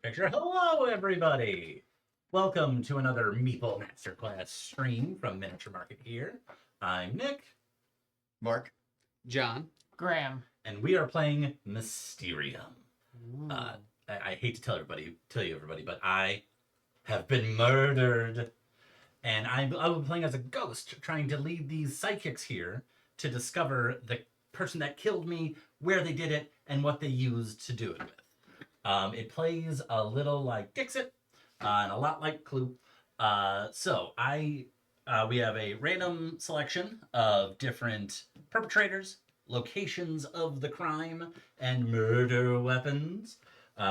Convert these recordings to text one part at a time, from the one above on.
Picture. Hello, everybody. Welcome to another Meeple Masterclass stream from Miniature Market here. I'm Nick. Mark. John. Graham. And we are playing Mysterium. I hate to tell you, everybody, but I have been murdered. And I will be playing as a ghost, trying to lead these psychics here to discover the person that killed me, where they did it, and what they used to do it with. It plays a little like Dixit, and a lot like Clue. So I we have a random selection of different perpetrators, locations of the crime, and murder weapons,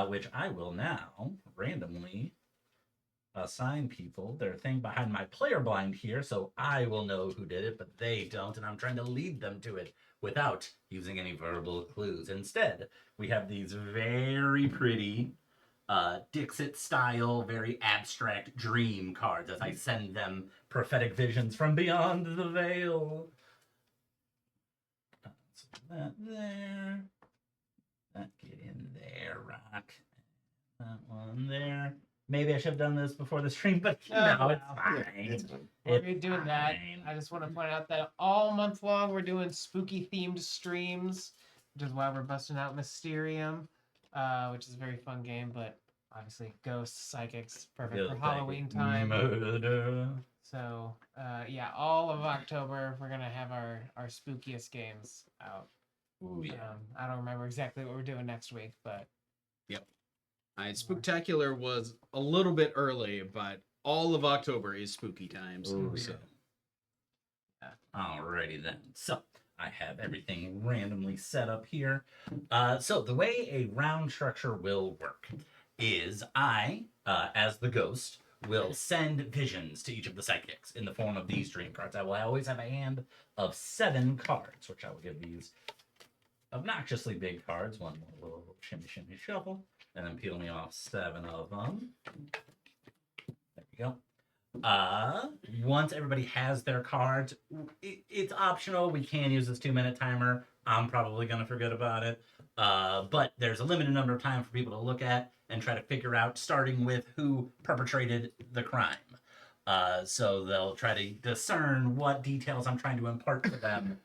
which I will now randomly assign people their thing behind my player blind here, so I will know who did it, but they don't, and I'm trying to lead them to it without using any verbal clues. Instead, we have these very pretty Dixit style, very abstract dream cards as I send them prophetic visions from beyond the veil. So that there. That get in there, rock. That one there. Maybe I should have done this before the stream, but no, it's fine. It's fine. While you're doing that, I just want to point out that all month long we're doing spooky themed streams, which is why we're busting out Mysterium, which is a very fun game, but obviously ghosts, psychics, perfect for Halloween time. Murder. So yeah, all of October we're gonna have our spookiest games out. Ooh, yeah. I don't remember exactly what we're doing next week, but Spooktacular was a little bit early, but all of October is spooky times. Ooh, So yeah. Alrighty then. So I have everything randomly set up here. So the way a round structure will work is I, as the ghost, will send visions to each of the psychics in the form of these dream cards. I will always have a hand of 7 cards, which I will give these obnoxiously big cards. One more little shimmy shuffle, and then peel me off 7 of them. There we go. Once everybody has their cards, it's optional. We can use this 2-minute timer. I'm probably going to forget about it. But there's a limited number of time for people to look at and try to figure out, starting with who perpetrated the crime. So they'll try to discern what details I'm trying to impart to them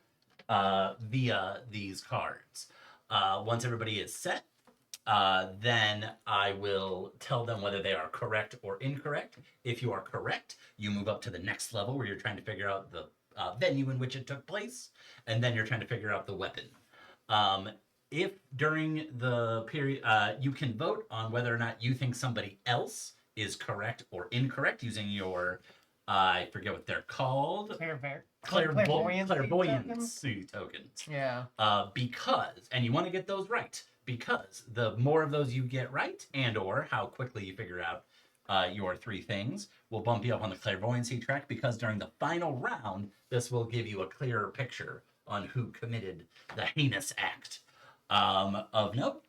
via these cards. Once everybody is set, then I will tell them whether they are correct or incorrect. If you are correct, you move up to the next level where you're trying to figure out the venue in which it took place, and then you're trying to figure out the weapon. If during the period, you can vote on whether or not you think somebody else is correct or incorrect using your, I forget what they're called. Clairvoyancy tokens. Yeah. Because, and you want to get those right, because the more of those you get right, and or how quickly you figure out your 3 things, will bump you up on the clairvoyancy track, because during the final round, this will give you a clearer picture on who committed the heinous act. Of note,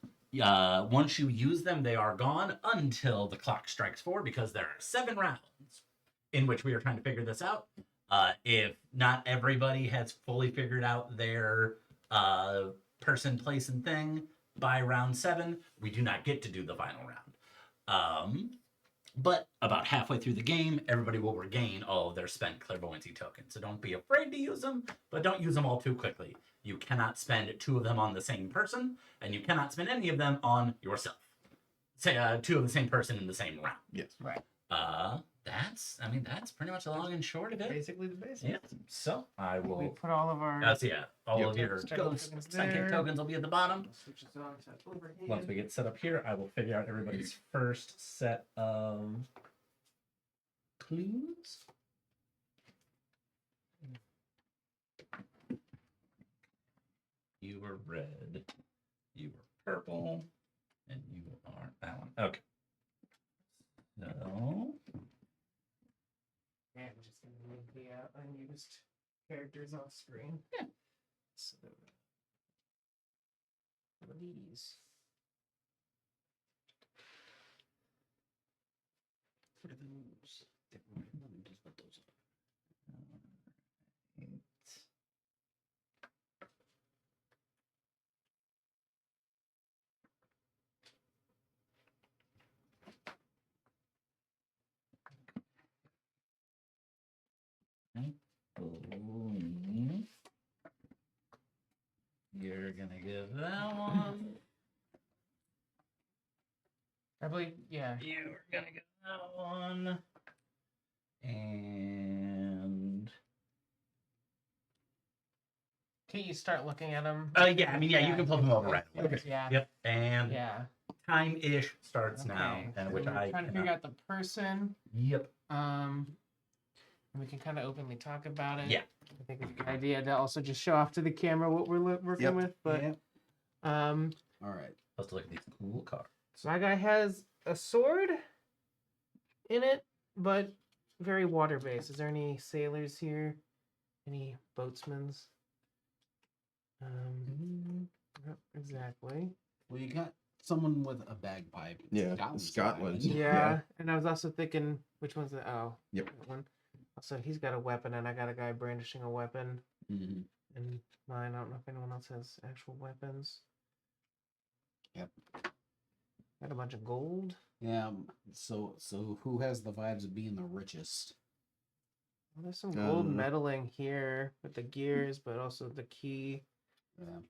once you use them, they are gone until the clock strikes 4, because there are 7 rounds in which we are trying to figure this out. If not everybody has fully figured out their person, place, and thing by round 7, we do not get to do the final round. But about halfway through the game, everybody will regain all of their spent clairvoyancy tokens. So don't be afraid to use them, but don't use them all too quickly. You cannot spend 2 of them on the same person, and you cannot spend any of them on yourself. Say 2 of the same person in the same round. yes. Right. That's pretty much the long and short of it. Basically the basics. Yeah. So I will. We put all of our. So yeah, all of your ghost psychic tokens will be at the bottom. Switch this on to overhead. Once we get set up here, I will figure out everybody's first set of clues. You were red, you were purple, and you are that one. Okay. So Yeah, I'm just gonna move the unused characters off screen. Yeah. So these. what are those? Let me just put those up. Alright. Boom. You're gonna give that one. I believe, yeah. You're gonna give that one. And Can you start looking at them? yeah, I mean, yeah, you can flip them over right away. Okay. Yeah. Yep. And Yeah. time-ish starts now, Okay, and so which we're I trying to cannot- figure out the person. Yep. and we can kind of openly talk about it. Yeah. I think it's a good idea to also just show off to the camera what we're working Yep. with. But Yep. um, All right. Let's look at these cool cards. my guy has a sword in it, but very water based. Is there any sailors here? Any boatsmans? Not exactly. Well, you got someone with a bagpipe. It's Yeah, Scotland's Scotland. island. Yeah, and I was also thinking, which one's the Yep. that one. Also, he's got a weapon, and I got a guy brandishing a weapon. Mhm. And mine, I don't know if anyone else has actual weapons. Yep. Got a bunch of gold. Yeah. So who has the vibes of being the richest? Well, there's some gold Uh, medaling here with the gears, but also the key. Yeah.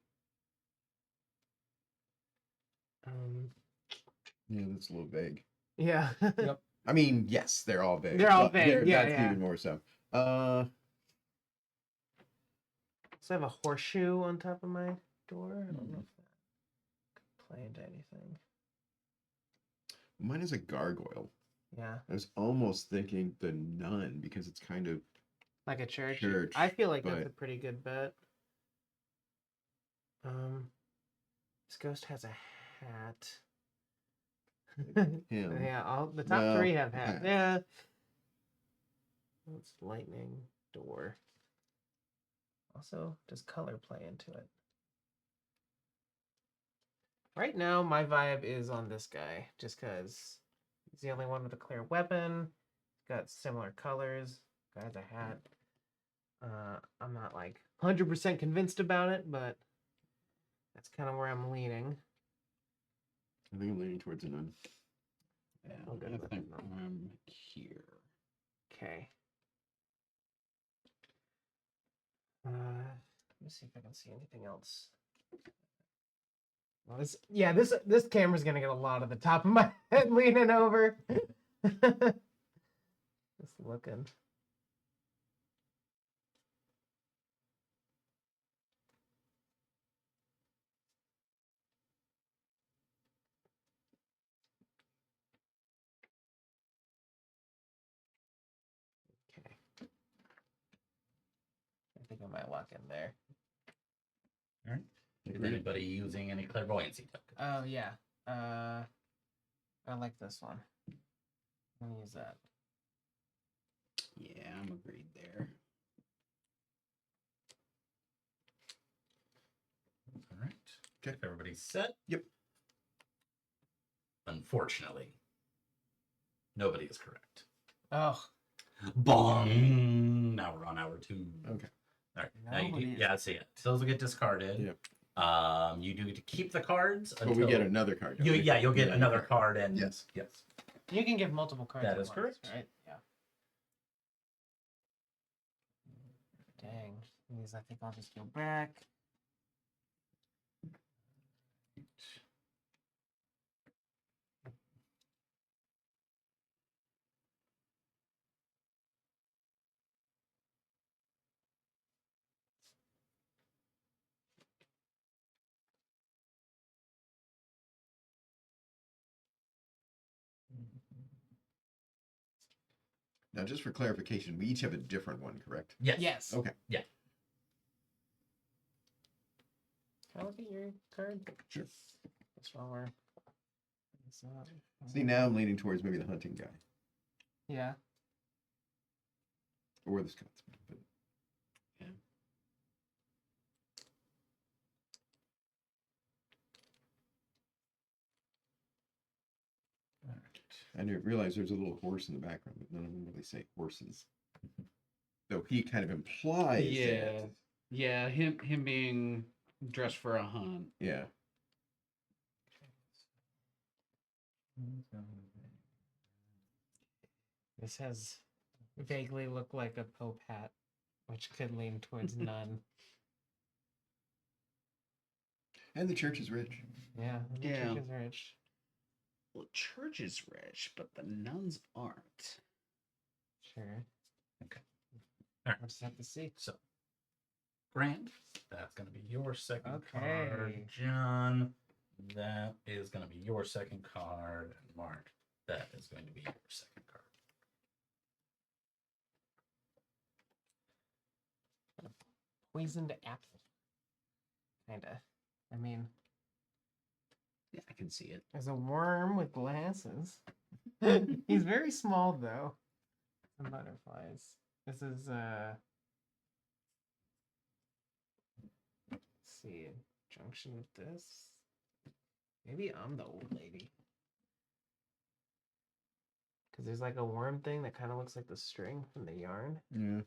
Yeah, that's a little vague. Yeah. Yep. I mean, yes, they're all vague. They're all but vague, yeah, that's yeah. even more so. So I have a horseshoe on top of my door. I don't know if that could play into anything. Mine is a gargoyle. Yeah, I was almost thinking the nun because it's kind of like a church. Church, I feel like that's but- a pretty good bet. This ghost has a hat. him. Yeah, all the top No, three have hats. hats. Yeah. It's lightning door. Also, does color play into it? Right now, my vibe is on this guy, just because he's the only one with a clear weapon. Got similar colors. Guy has a hat. I'm not like 100% convinced about it, but that's kind of where I'm leaning. I think I'm leaning towards a nun. Yeah. I'll go I with think it. I'm here. Okay. Let me see if I can see anything else. Well, this camera's gonna get a lot of the top of my head leaning over. Just looking. Okay. I think I might walk in there. Is Agreed. anybody using any clairvoyancy tokens? Oh yeah. I like this one. I'm gonna use that. Yeah, I'm agreed there. All right. Okay. If everybody's set. Yep. Unfortunately, nobody is correct. Oh, Bong. Now we're on hour 2. Okay. All right. Now you do, Nobody is- yeah, see it. Those will get discarded. Yep. You do get to keep the cards until But we get another card. don't we? you'll get Yeah, another okay. card and Yes. yes. you can give multiple cards. That at is once, correct. right? Yeah. Dang. These I think I'll just go back. Now, just for clarification, we each have a different one, correct? Yes. Yes. Okay. Can I look at your card? Sure. That's while we're. See, now I'm leaning towards maybe the hunting guy Yeah. or the Scotsman. But All right. I didn't realize there's a little horse in the background, but none of them really say horses. Though he kind of implies Yeah. that. Yeah, him being dressed for a hunt. Yeah. This has vaguely looked like a Pope hat, which could lean towards none. And the church is rich. Yeah. the Yeah. church is rich. Well, church is rich, but the nuns aren't. Sure. Okay. Alright. We'll just have to see. So, Grant, that's going to be your second Okay. card. John, that is going to be your second card. And Mark, that is going to be your second card. poisoned apple. Kinda. I mean, Yeah, I can see it. there's a worm with glasses. He's very small though. Some butterflies. This is let's see, junction with this. Maybe I'm the old lady. Cause there's like a worm thing that kind of looks like the string from the yarn. Yeah.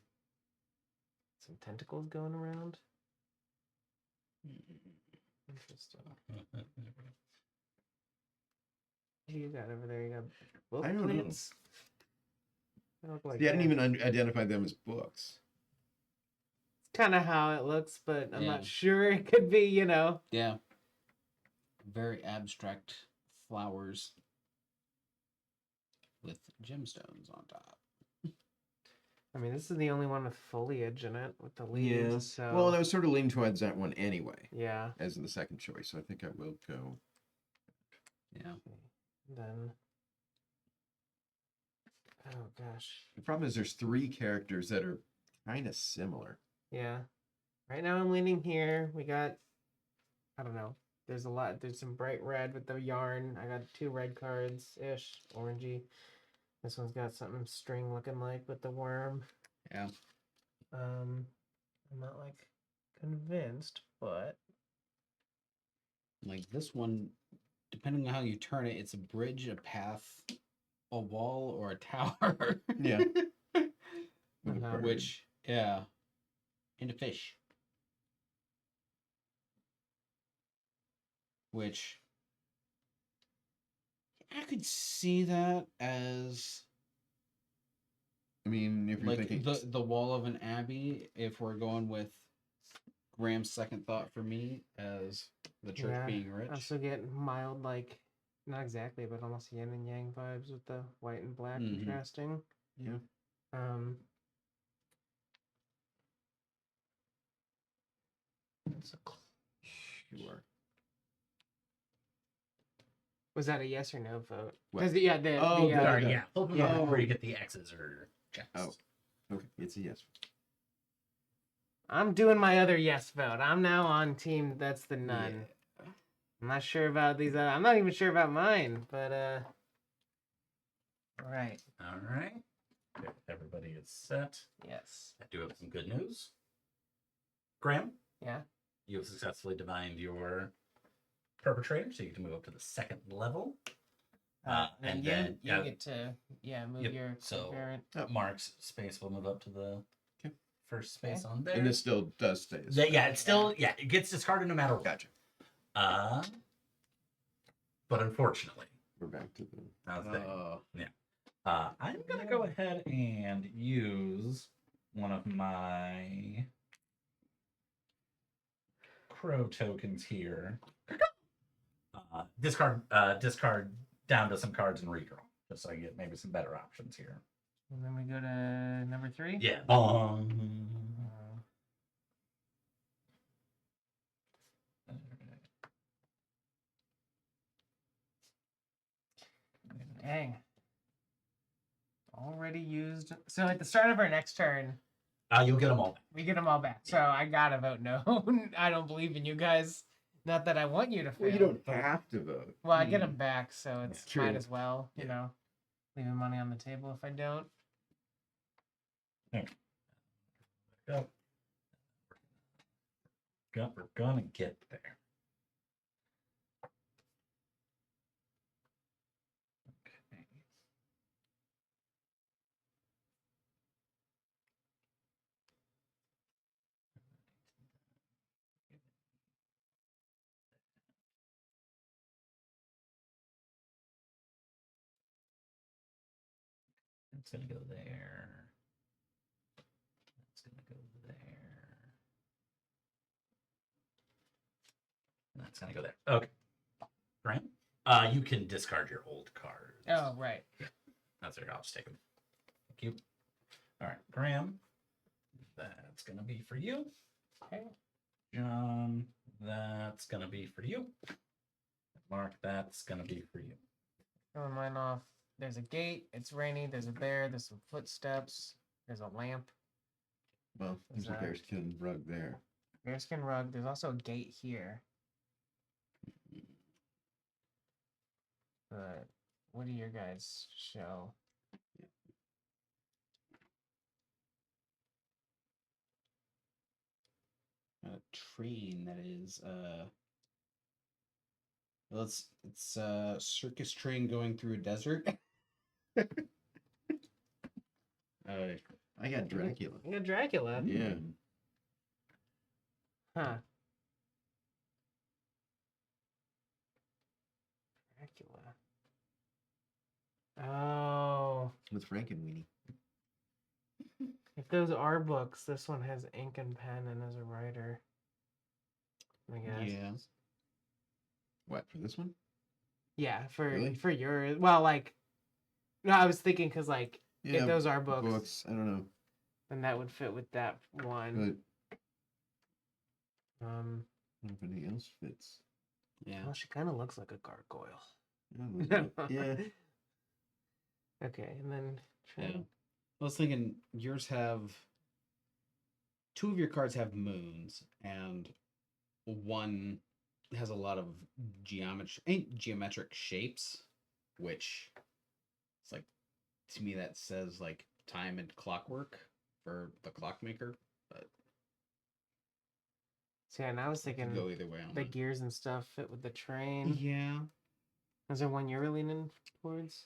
Some tentacles going around. Interesting. What do you got over there? You got book I don't know. plants? They look like See, I didn't that. even identify them as books. It's kind of how it looks, but I'm Yeah. not sure. It could be, you know. Yeah. Very abstract flowers with gemstones on top. I mean, this is the only one with foliage in it with the leaves. So Well, I was sort of leaning towards that one anyway, yeah. as the second choice. So I think I will go. Yeah. Then oh gosh, The problem is there's 3 characters that are kind of similar. yeah. Right now I'm leaning here. We got, I don't know. There's a lot. There's some bright red with the yarn. I got 2 red cards ish, orangey. This one's got something string looking like with the worm. Yeah. I'm not like convinced, but Like this one, depending on how you turn it, it's a bridge, a path, a wall, or a tower. Yeah. With a Uh-huh. bird. Which, yeah. And a fish. Which I could see that as I mean, if you're like thinking the wall of an abbey, if we're going with Graham's second thought for me as the church yeah, being rich. I also get mild, like, not exactly, but almost yin and yang vibes with the white and black Mhm. contrasting. yeah, It's a sure. Was that a yes or no vote? What? Because yeah, the Oh, the, Sorry, yeah. Flip them Yeah. up where you get the X's or checks. Oh. Okay, it's a yes. I'm doing my other yes vote. I'm now on team that's the none. I'm not sure about these. I'm not even sure about mine, but all right. All right. If everybody is set, Yes. I do have some good news. Graham, Yeah. you have successfully divined your perpetrator, so you can move up to the 2nd level. And then you get to move Yep, your so- parent. Mark's space will move up to the Okay. first space on there. And this still does stay. as Yeah, it's still it gets discarded no matter what. Gotcha. But unfortunately, We're back to the. that's the thing. I'm gonna go ahead and use one of my crow tokens here. Discard down to some cards and redraw, just so I get maybe some better options here. And then we go to number 3. Yeah. Dang. Already used. So at the start of our next turn, You'll get them all back. we get them all back. So I gotta vote no. I don't believe in you guys. Not that I want you to fail. Well, you don't but- have to vote. Well, I get them back, so it's True. might as well, you Yeah. know, leaving money on the table if I don't. We're gonna get there. Okay. It's gonna go there. That's gonna go there. And that's gonna go there. Okay. Graham, you can discard your old cards. Oh, right. That's okay. I'll just take them. Thank you. All right, Graham. That's gonna be for you. Okay. John, that's gonna be for you. Mark, that's gonna be for you. Throwing mine off. There's a gate. It's rainy. There's a bear. There's some footsteps. There's a lamp. Well, there's a Exact. bearskin rug there. Bearskin rug. There's also a gate here. But what do your guys show? A train that is well, it's a circus train going through a desert. I got Dracula. You got Dracula. Yeah. Huh. Dracula. Oh. With Frankenweenie. If those are books, this one has ink and pen and is a writer. I guess. Yeah. What, for this one? Yeah, for Really? for yours. Well, like, no, I was thinking because like Yeah, if those are books, books. I don't know. then that would fit with that one. But I don't know if anything else fits. Yeah. Well, she kind of looks like a gargoyle. Yeah, a little bit. Yeah. Okay, and then Yeah. I was thinking yours have two of your cards have moons, and one has a lot of geometric shapes, which it's like to me that says like time and clockwork for the clockmaker. But so yeah, and I was it could thinking go either way on the that. gears and stuff fit with the train. Yeah. Is there one you're leaning towards?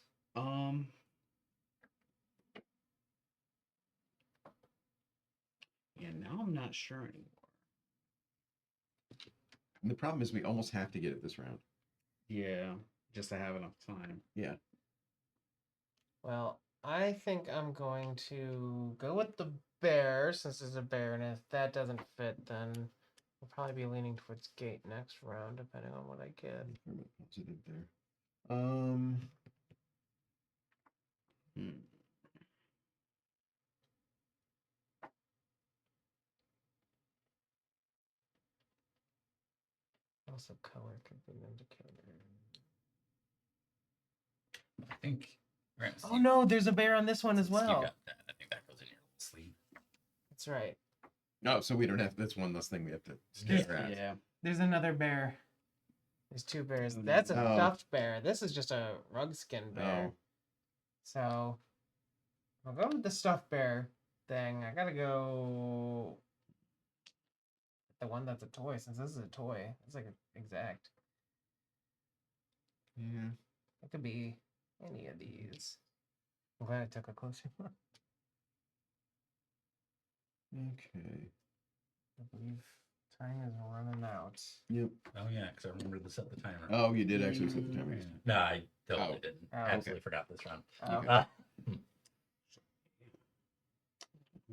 Yeah, now I'm not sure anymore. And the problem is we almost have to get it this round. Yeah, just to have enough time. Yeah. Well, I think I'm going to go with the bear since it's a bear, and if that doesn't fit, then we'll probably be leaning towards gate next round, depending on what I get. Affirmative positive there. Also, color could be an indicator. I think. Right, Oh no, there's a bear on this one as You well. got that. I think that goes in your little sleeve. That's right. No, so we don't have. That's one less thing we have to scratch. Yeah. There's another bear. There's two bears. Oh, That's a no. stuffed bear. This is just a rug skin bear. Oh. So I'll go with the stuffed bear thing. I gotta go with the one that's a toy, since this is a toy. It's like an exact. Yeah. It could be any of these. I'm glad I took a closer look. Okay. I believe time is running out. Yep. Oh yeah, because I remember to set the timer. Oh, you did actually set the timer. Yeah. No, I totally Oh. didn't. Oh, Absolutely forgot this round. Oh, Okay. I'm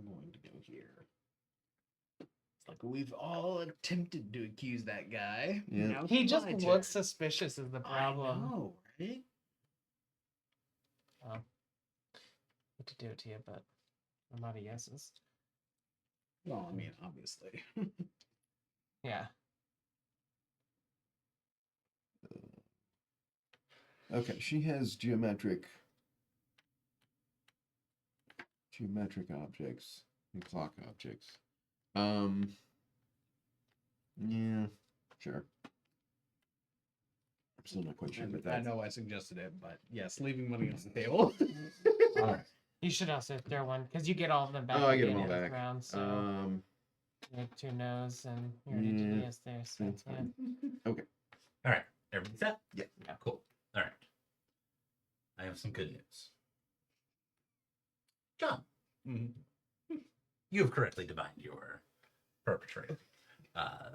going to go here. It's like we've all attempted to accuse that guy. Yeah. Now he it's just my looks turn. suspicious is the I problem. know, right? Oh. Hate to do it to you, but I'm out of yeses. Well, I mean, obviously. Yeah. Okay, she has geometric objects and clock objects. Yeah, sure. I'm still not quite sure, but I that's know I suggested it, but yes, leaving money on the table. all right. You should also throw one because you get all of them back. Oh, I at get the them end all of this back. Round, so you have two no's and you already did Yeah, yes there. So that's yeah. fine. All right, everybody set? Yeah. Cool. All right. I have some good news. John, you have correctly divined your perpetrator.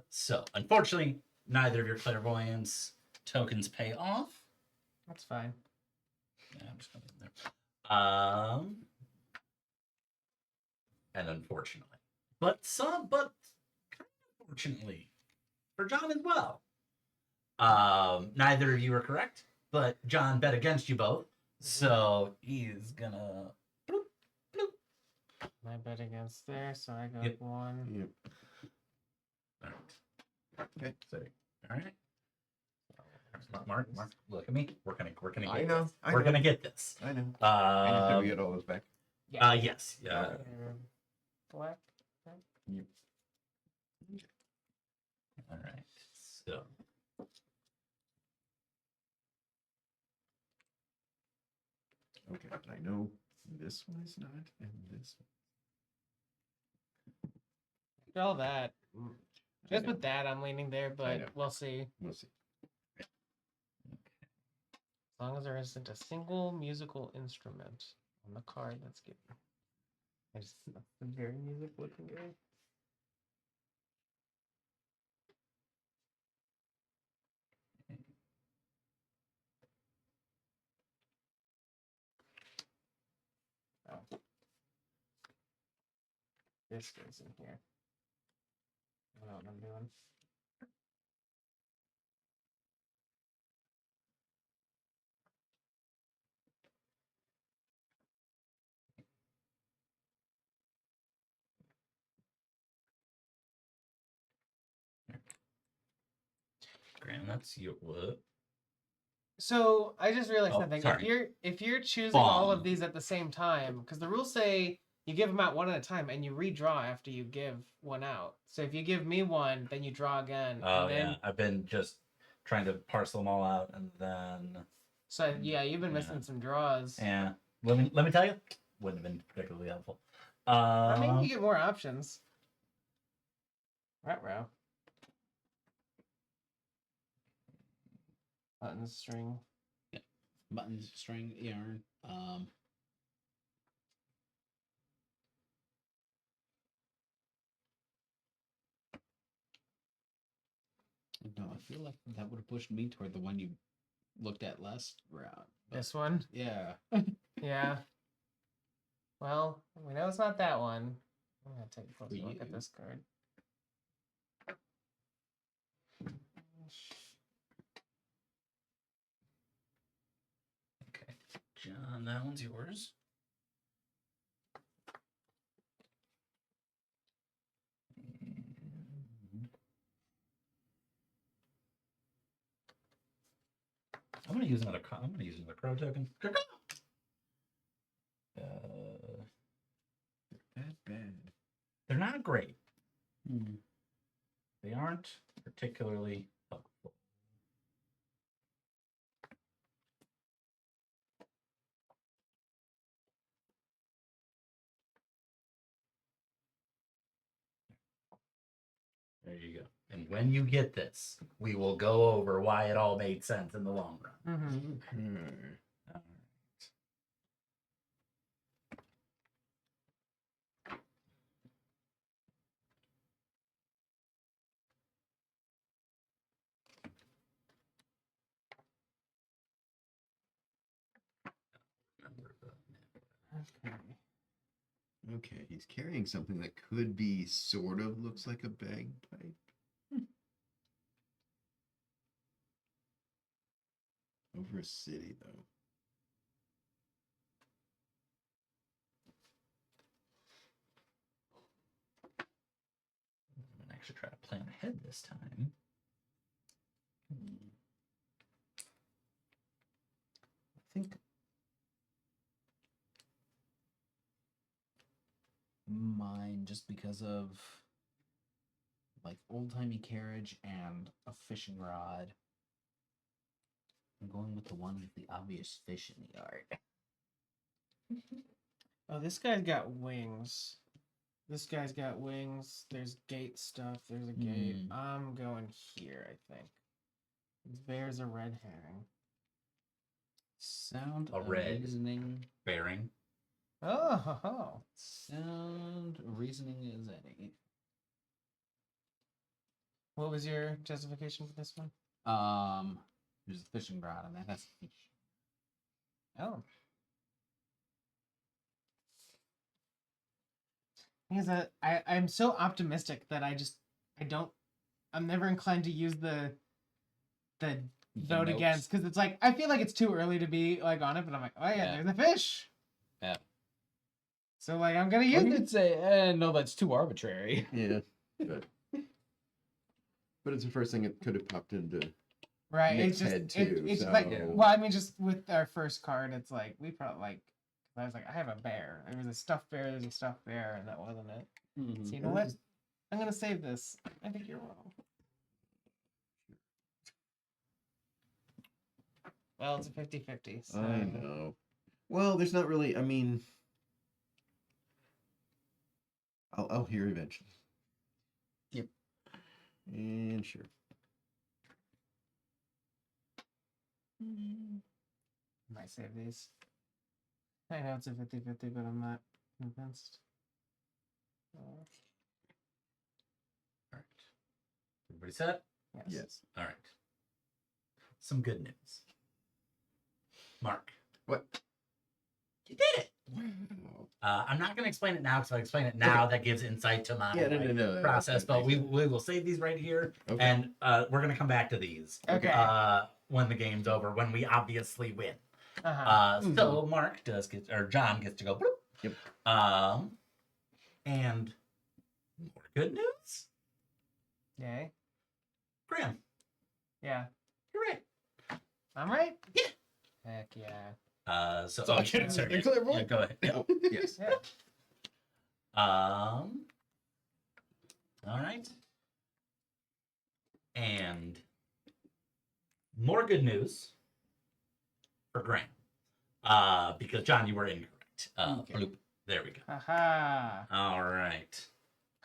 So, unfortunately, neither of your clairvoyance tokens pay off. That's fine. Yeah, I'm just gonna leave them there. And unfortunately, but kind of fortunately for John as well. Neither of you are correct, but John bet against you both, so he's gonna. Bloop, bloop. My bet against there, so I go Yep. one. Yep. All right. Okay. So, all right. Mark, look at me. We're gonna get I know. this. We're gonna get this. I know. I know. Did we Uh, get all those back? yes. Black. So, Okay, but I know this one is not, and this After all that, I just know. with that, I'm leaning there, know. but we'll see. We'll see. As long as there isn't a single musical instrument on the card that's given. That's a very music looking game. Oh. This goes in here. I don't know what I'm doing. Graham, that's your what? So I just realized Oh, something. sorry. If you're choosing all of Bomb. these at the same time, because the rules say you give them out one at a time and you redraw after you give one out. So if you give me one, then you draw again. Oh and then, yeah, I've been just trying to parcel them all out, and then So yeah, you've been missing some draws. yeah. Let me tell you, wouldn't have been particularly helpful. I mean, you get more options. Row. Button string. Buttons, string, yarn. No, I feel like that would have pushed me toward the one you looked at last round. but- This one. Yeah. Yeah. Well, we know it's not that one. I'm gonna take a closer For look at you. this card. Okay, John, that one's yours. I'm gonna use another. I'm gonna use another crow token. That bad. They're not great. Hmm. They aren't particularly helpful. There you go. And when you get this, we will go over why it all made sense in the long run. Mm-hmm. Okay. All right. Remember the- Okay. Okay, he's carrying something that could be sort of looks like a bagpipe. Over a city, though. I'm gonna actually try to plan ahead this time. I think mine, just because of like old-timey carriage and a fishing rod. I'm going with the one with the obvious fish in the yard. Oh, this guy's got wings. This guy's got wings. There's gate stuff. There's a gate. Hmm. I'm going here, I think. There's a red herring. Sound A red. reasoning. Bearing. Oh, ho, ho. Sound reasoning is any. What was your justification for this one? There's a fishing rod and that has a fish. Oh. Because I'm so optimistic that I'm never inclined to use the vote notes. against, because it's like I feel like it's too early to be like on it, but I'm like, oh yeah, Yeah. there's a fish. Yeah. So like I'm gonna Or use you it. could say, no, that's too arbitrary. Yeah, but it's the first thing that could have popped into. Right. Nick's It's just head too, it's like, so- well, I mean, just with our first card, it's like we probably like. I was like, I have a bear. There was a stuffed bear. There's a stuffed bear, and that wasn't it. Mhm. So you know what? I'm gonna save this. I think you're wrong. Well, it's a 50-50. So. I know. Well, there's not really. I mean, I'll hear eventually. Yep. And sure. Might save these. I know it's a 50-50, but I'm not convinced. All right. Everybody set? Yes. Yes. All right. Some good news. Mark, What? you did it. Wow. I'm not going to explain it now because if I explain it now, that gives insight to my Yeah, no. process. But we will save these right here, Okay. and we're going to come back to these Okay. when the game's over, when we obviously win. Uh-huh. So Mark John gets to go. Bloop. Yep. And more good news. Yay. Graham, Yeah. you're right. I'm right? Yeah. Heck yeah. So So I can't sorry, say clairvoyant? yeah, go ahead. Oh, yes. Yeah. All right. And more good news for Graham. Because John, you were incorrect. Okay. Bloop. There we go. Haha. All right.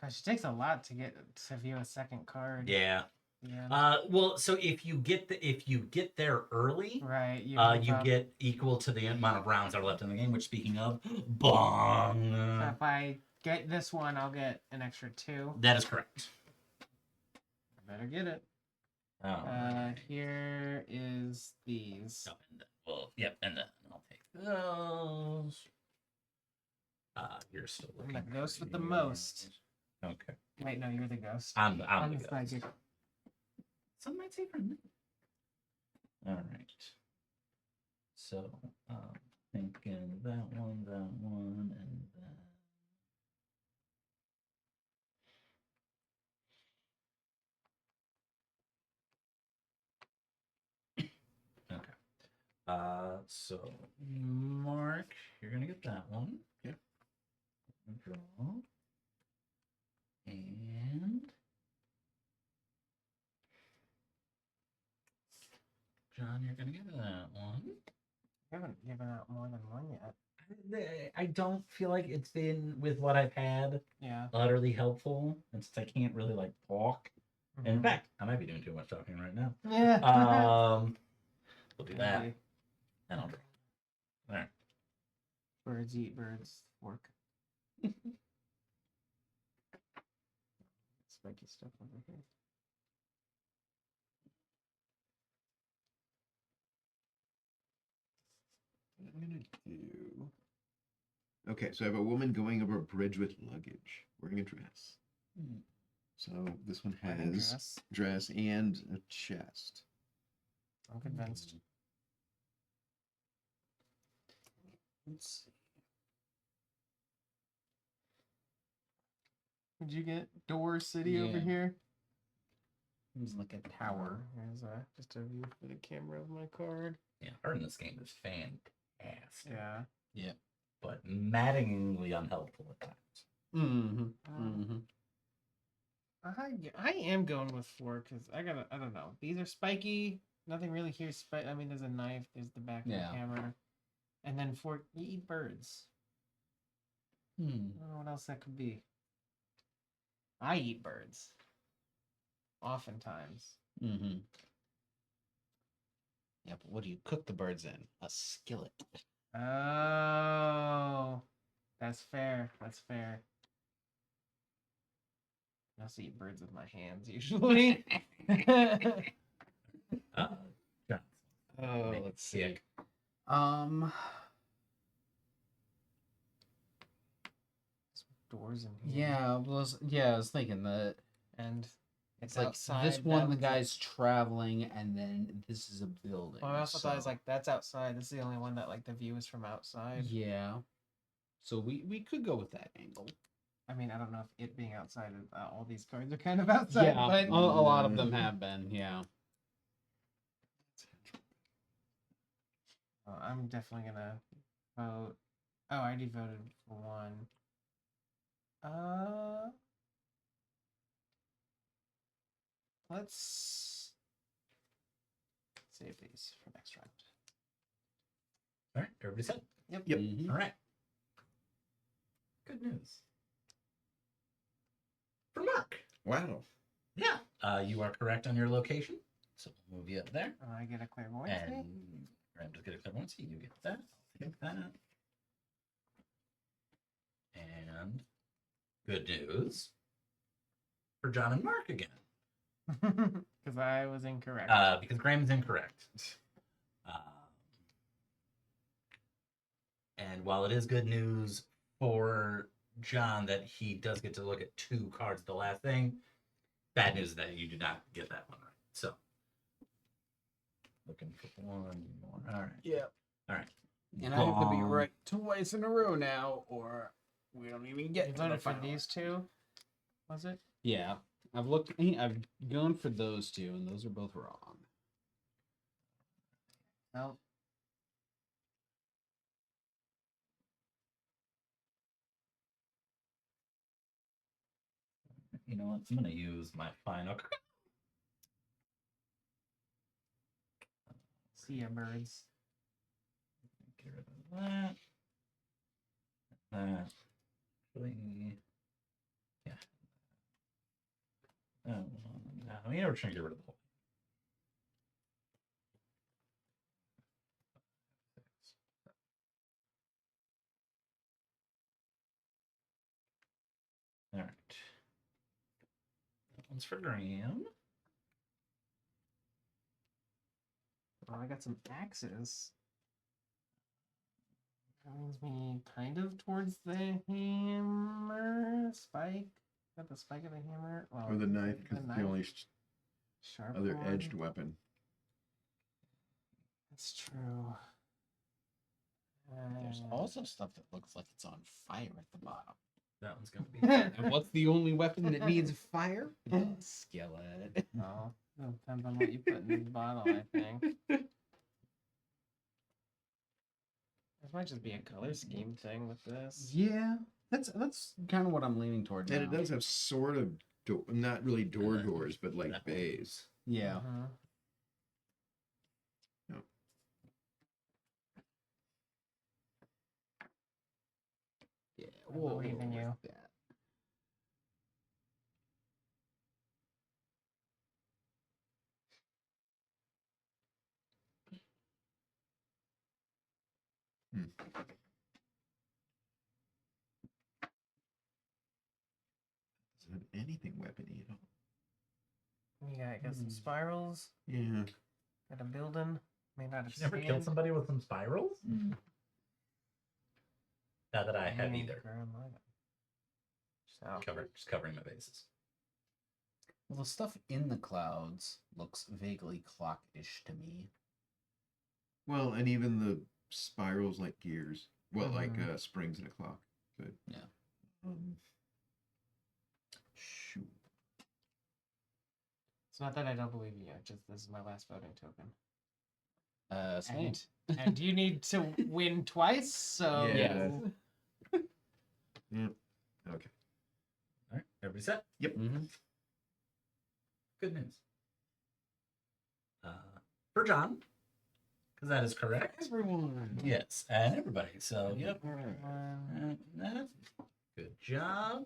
Gosh, it takes a lot to get to view a second card. Yeah. Yeah. Well, so if you get there early, Right. you get equal to the amount of rounds that are left in the game. Which, speaking of, bong. So if I get this one, I'll get an extra 2. That is correct. I better get it. Oh. Here is these. Oh, and then, well, yep, and then I'll take those. You're still I'm looking. the ghost for with the yours. most. Okay. Wait, no, you're the ghost. I'm the the ghost. psychic. Some might say friendly. All right. So, thinking that one, and then. Okay. So Mark, you're gonna get that one. Yeah. Draw. And John, you're gonna get that one. You haven't given out more than one yet. I don't feel like it's been with what I've had Yeah. utterly helpful, and since I can't really like talk. And in Mhm. fact, I might be doing too much talking right now. Yeah. We'll do that, Maybe. and I'll draw. All right. Birds eat birds. Fork. Spiky stuff over here. What I'm gonna do. Okay, so I have a woman going over a bridge with luggage, wearing a dress. Hmm. So this one Wedding has dress. dress and a chest. I'm convinced. Let's see. Did you get Door City over Yeah. here? Seems like a tower. Here's just a view for the camera of my card. Yeah, art in this game is fantastic. Yeah. But maddeningly unhelpful at times. Mm-hmm. I am going with 4 because I don't know. These are spiky. Nothing really here. I mean, there's a knife. There's the back of Yeah. the camera. And then 4, you eat birds. I don't know what else that could be. I eat birds. Oftentimes. Mm-hmm. Yeah, but what do you cook the birds in? A skillet. Oh, that's fair. That's fair. I also eat birds with my hands usually. John. Oh, Make let's it see. sick. Doors in here. Yeah, I was thinking that And it's like outside. this one, that the was guy's traveling, and then this is a building. Well, I also thought it was so- like that's outside. This is the only one that like the view is from outside. Yeah. So we could go with that angle. I mean, I don't know if it being outside, all these cards are kind of outside, Yeah, but a lot of them have been. Yeah. I'm definitely gonna vote. Oh, I already voted for one. Let's save these for next round. All right, everybody set? Yep. Mhm. All right. Good news. For Mark. Wow. Yeah. You are correct on your location. So we'll move you up there. Oh, I get a clairvoyance. And Graham just get a clairvoyance. You get that. I'll take that. And good news for John and Mark again. Because I was incorrect. Because Graham's incorrect. And while it is good news for John that he does get to look at 2 cards, the last thing, bad news is that you do not get that one right. So, looking for 1 more. All right. Yeah. All right. And I have to be right twice in a row now, or we don't even get You've to done the it for final. these 2, was it? Yeah, I've gone for those 2, and those are both wrong. No. You know what? I'm going to use my final. See ya, birds. Get rid of that. Actually, yeah. No, you never trying to get rid of the whole. All right. That one's for Graham. Oh, I got some axes. That brings me kind of towards the hammer spike. Got the spike of the hammer. Well, Or the knife, because it's the only sharp other one. edged weapon. That's true. There's also stuff that looks like it's on fire at the bottom. That one's going to be. And what's the only weapon that needs fire? Skillet. Oh, it depends on what you put in the bottle, I think. This might just be a color scheme thing with this. Yeah, that's kind of what I'm leaning toward now. And it does have sort of, not really doors, but like bays. Yeah. Mhm. Yeah, I believe in you. That. Doesn't have anything weapony at all. Yeah, I got some spirals. Yeah. Got a building. Made out of You never sand. killed somebody with some spirals? Not that I have either. So, Just covering my bases. Well, the stuff in the clouds looks vaguely clock-ish to me. Well, and even the spirals like gears. Well, like Mhm. springs in a clock. But Yeah. Shoot. it's not that I don't believe you. Just this is my last voting token. Same. And you need to win twice, so Yeah. Yep. Okay. All right. Everybody set? Yep. Mm-hmm. Good news. For John, because that is correct. Everyone. Yes, and everybody. So, yep. Um, Good job.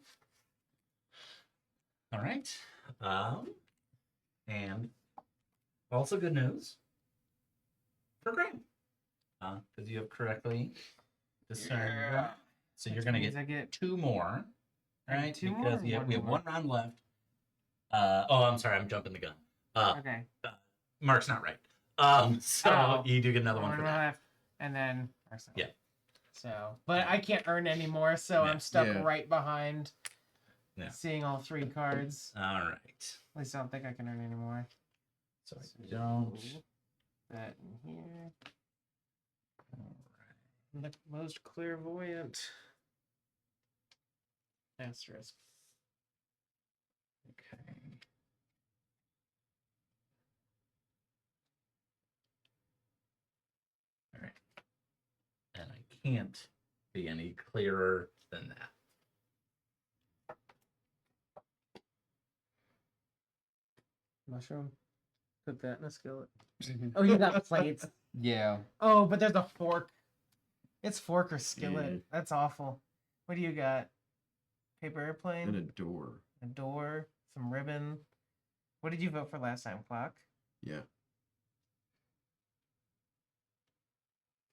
All right. And also good news for Graham. Because you have correctly discerned that. So you're going to means get I get 2 more. All right? two because more? we have One more. 1 round left. I'm sorry. I'm jumping the gun. okay. Mark's not right. So Oh. you do get another one One for that. left, and then Yeah. So, but I can't earn anymore, so Yeah. I'm stuck Yeah. right behind. Yeah. Seeing all 3 cards. All right. At least I don't think I can earn anymore. So I don't. So, that in here. All The most clairvoyant. Asterisk. right. Okay. All right. And I can't be any clearer than that. Mushroom. Put that in a skillet. Oh, you got plates. Yeah. Oh, but there's a fork. It's fork or skillet. Yeah. That's awful. What do you got? Paper airplane? And a door. A door? Some ribbon? What did you vote for last time? Clock? Yeah.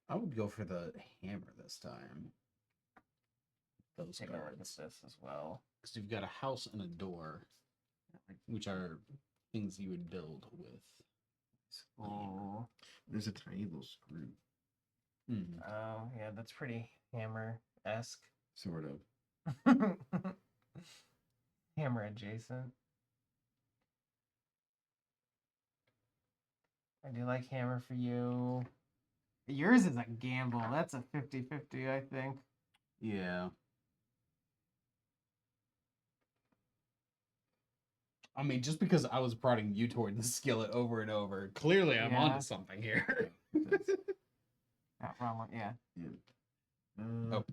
I would go for the hammer this time. Those Take a look at cards. this as well. Because you've got a house and a door, which are things you would build with. Oh. There's a tiny little screw, Mm. Oh, yeah, that's pretty hammer-esque. sort of. Hammer adjacent. I do like hammer for you. Yours is a gamble. That's a 50-50, I think. Yeah. I mean, just because I was prodding you toward the skillet over and over, clearly I'm Yeah. onto something here. Not wrong one, yeah. Oh,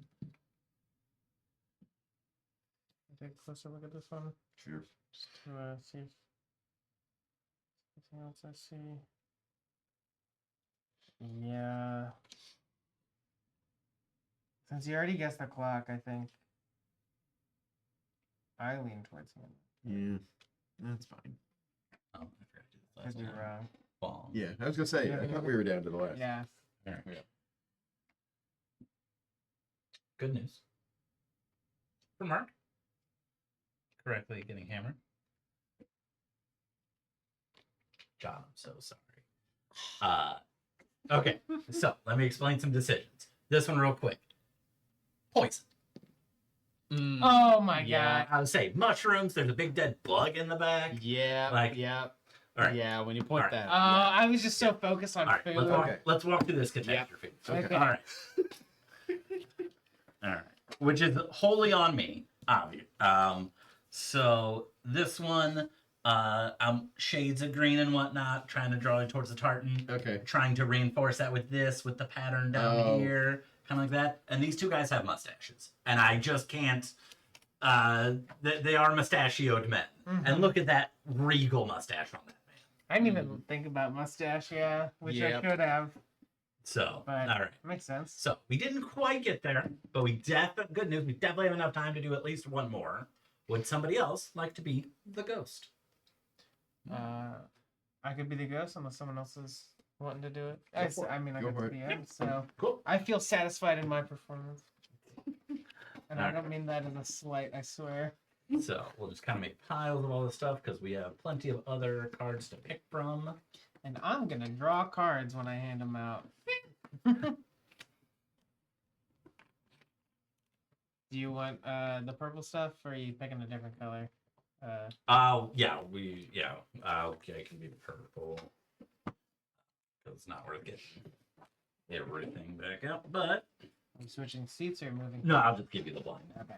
Take a closer look at this one. sure. Just to see if anything else I see. Yeah. Since you already guessed the clock, I think I lean towards him. Yeah, that's fine. Oh, I forgot to do this Could last be time. wrong. Oh, Bong. Yeah, I was gonna say. I thought we were down to the last. Yeah. All right. Yeah. Good news. For Mark. Correctly getting hammered. God, I'm so sorry. Okay, so let me explain some decisions. This one real quick. Poison. Mm. Oh my Yeah. god. I would say mushrooms. There's a big dead bug in the back. Yeah, Like- yeah, All right. yeah. When you point All right. that, I was just so focused on All right. food. Let's walk through this catastrophe. Okay. All right. All right. Which is wholly on me, obviously. So this one, I'm shades of green and whatnot, trying to draw it towards the tartan. Okay. Trying to reinforce that with this, with the pattern down Oh. here, kind of like that. And these two guys have mustaches, and I just can't. They are mustachioed men, and look at that regal mustache on that man. I didn't even think about mustache, yeah, which Yep. I should have. So, But all right. makes sense. So we didn't quite get there, but we good news. We definitely have enough time to do at least one more. Would somebody else like to be the ghost? I could be the ghost unless someone else is wanting to do it. Go for it. I mean, I Go got for the it. PM, so Cool. I feel satisfied in my performance. And I Alright. don't mean that as a slight, I swear. So we'll just kind of make piles of all this stuff because we have plenty of other cards to pick from. And I'm gonna draw cards when I hand them out. Do you want the purple stuff, or are you picking a different color? Yeah, okay, it can be purple. Because it's not worth getting everything back out. But Are you switching seats or moving? no, I'll just give you the blind. Okay.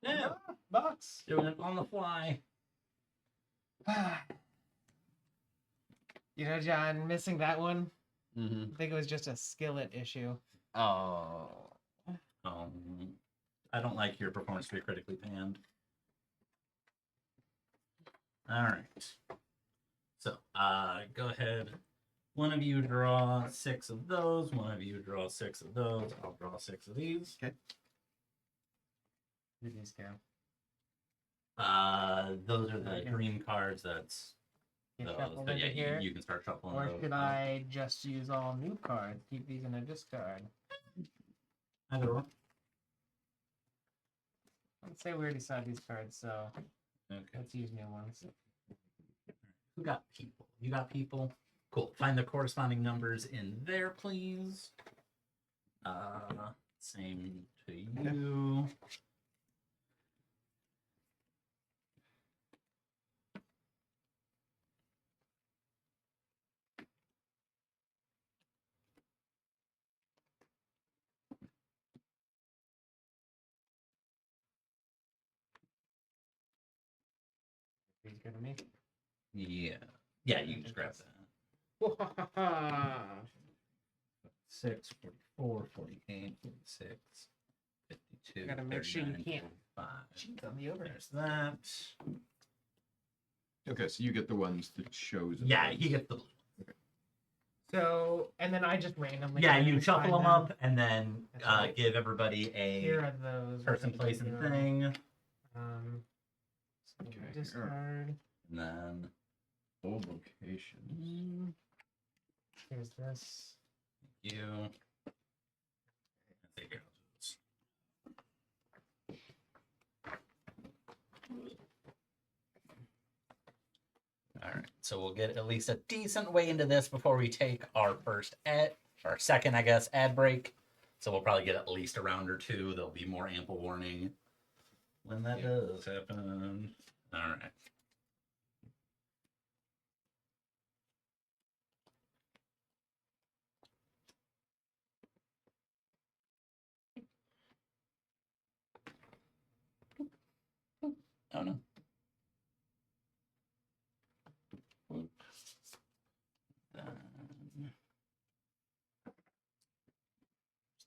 Yeah, Box. doing it on the fly. You know, John, missing that one. mm-hmm. I think it was just a skillet issue. Oh, I don't like your performance to be critically panned. All right. So, go ahead. One of you draw 6 of those. One of you draw 6 of those. I'll draw 6 of these. Okay. Who these go? Those are the Okay. green cards. That's Get those. shuffled But into yeah, here? you can start shuffling Or those. should I just use all new cards? Keep these in a discard. Either one. Let's say we already saw these cards, so Okay. let's use new ones. Who got people? You got people? Cool. Find the corresponding numbers in there, please. Same to you. These go to me. Yeah. Yeah, you can just grab that. 6, 44, 48, 46, 52. Gotta make sure you 39, can't 45. cheat on the over. There's that. Okay, so you get the ones that shows. Yeah, he gets the blue. So, and then I just randomly. Yeah, kind you of shuffle find them up and then That's right. give everybody Here a are those. person, ready to place, and go. thing. So Okay, discard. And then Old location. Here's this. you. I think all right, so we'll get at least a decent way into this before we take our first our second, I guess, ad break. So we'll probably get at least a round or two. There'll be more ample warning when that does happen. All right. Oh no.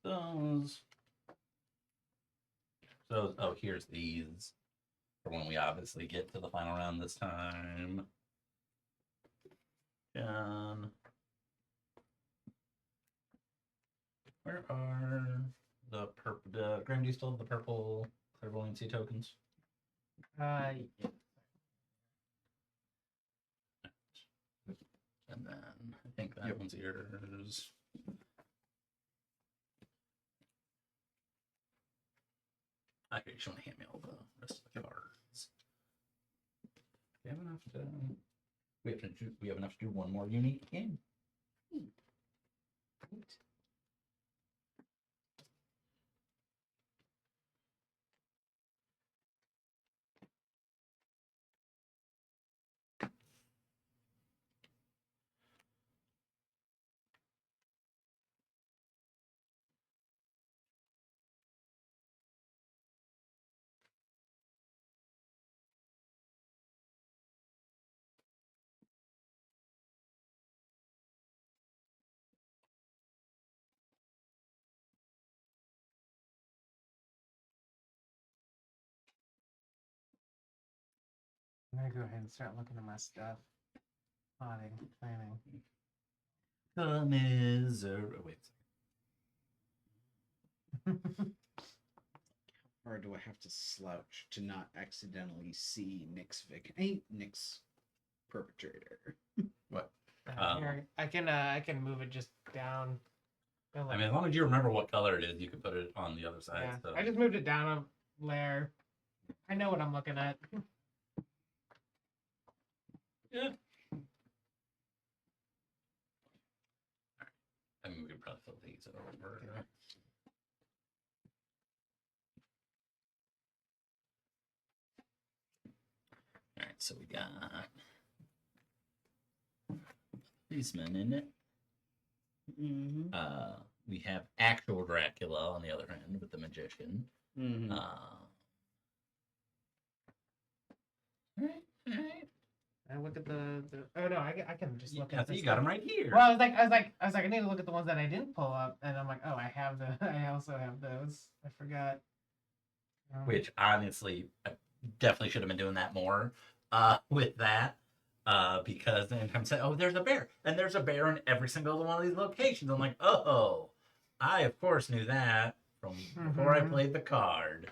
Those. So, oh, here's these for when we obviously get to the final round this time. John. Where are the purple? Graham, do you still have the purple clairvoyancy tokens? Yeah. And then I think that one's yours. Okay, you just want to hand me all the rest of the cards. We have enough to. We have enough to do one more unique game. I'm gonna go ahead and start looking at my stuff. Plotting, planning. The misery. Wait. Or do I have to slouch to not accidentally see Nick's perpetrator? What? Here, I can move it just down. I mean, as long as you remember what color it is, you can put it on the other side. Yeah, So. I just moved it down a layer. I know what I'm looking at. Yeah. I mean, we could probably fill these over. All right, so we got policeman in it. Mm-hmm. We have actual Dracula on the other hand with the magician. Mm-hmm. All right. I look at the. Oh no, I can just look Yeah, at so this. you got them right here. Well, I was like, I need to look at the ones that I didn't pull up, and I'm like, oh, I have I also have those. I forgot. Which honestly, I definitely should have been doing that more with that. Because then I'm saying, oh, there's a bear, and there's a bear in every single one of these locations. I'm like, oh, I of course knew that from before I played the card.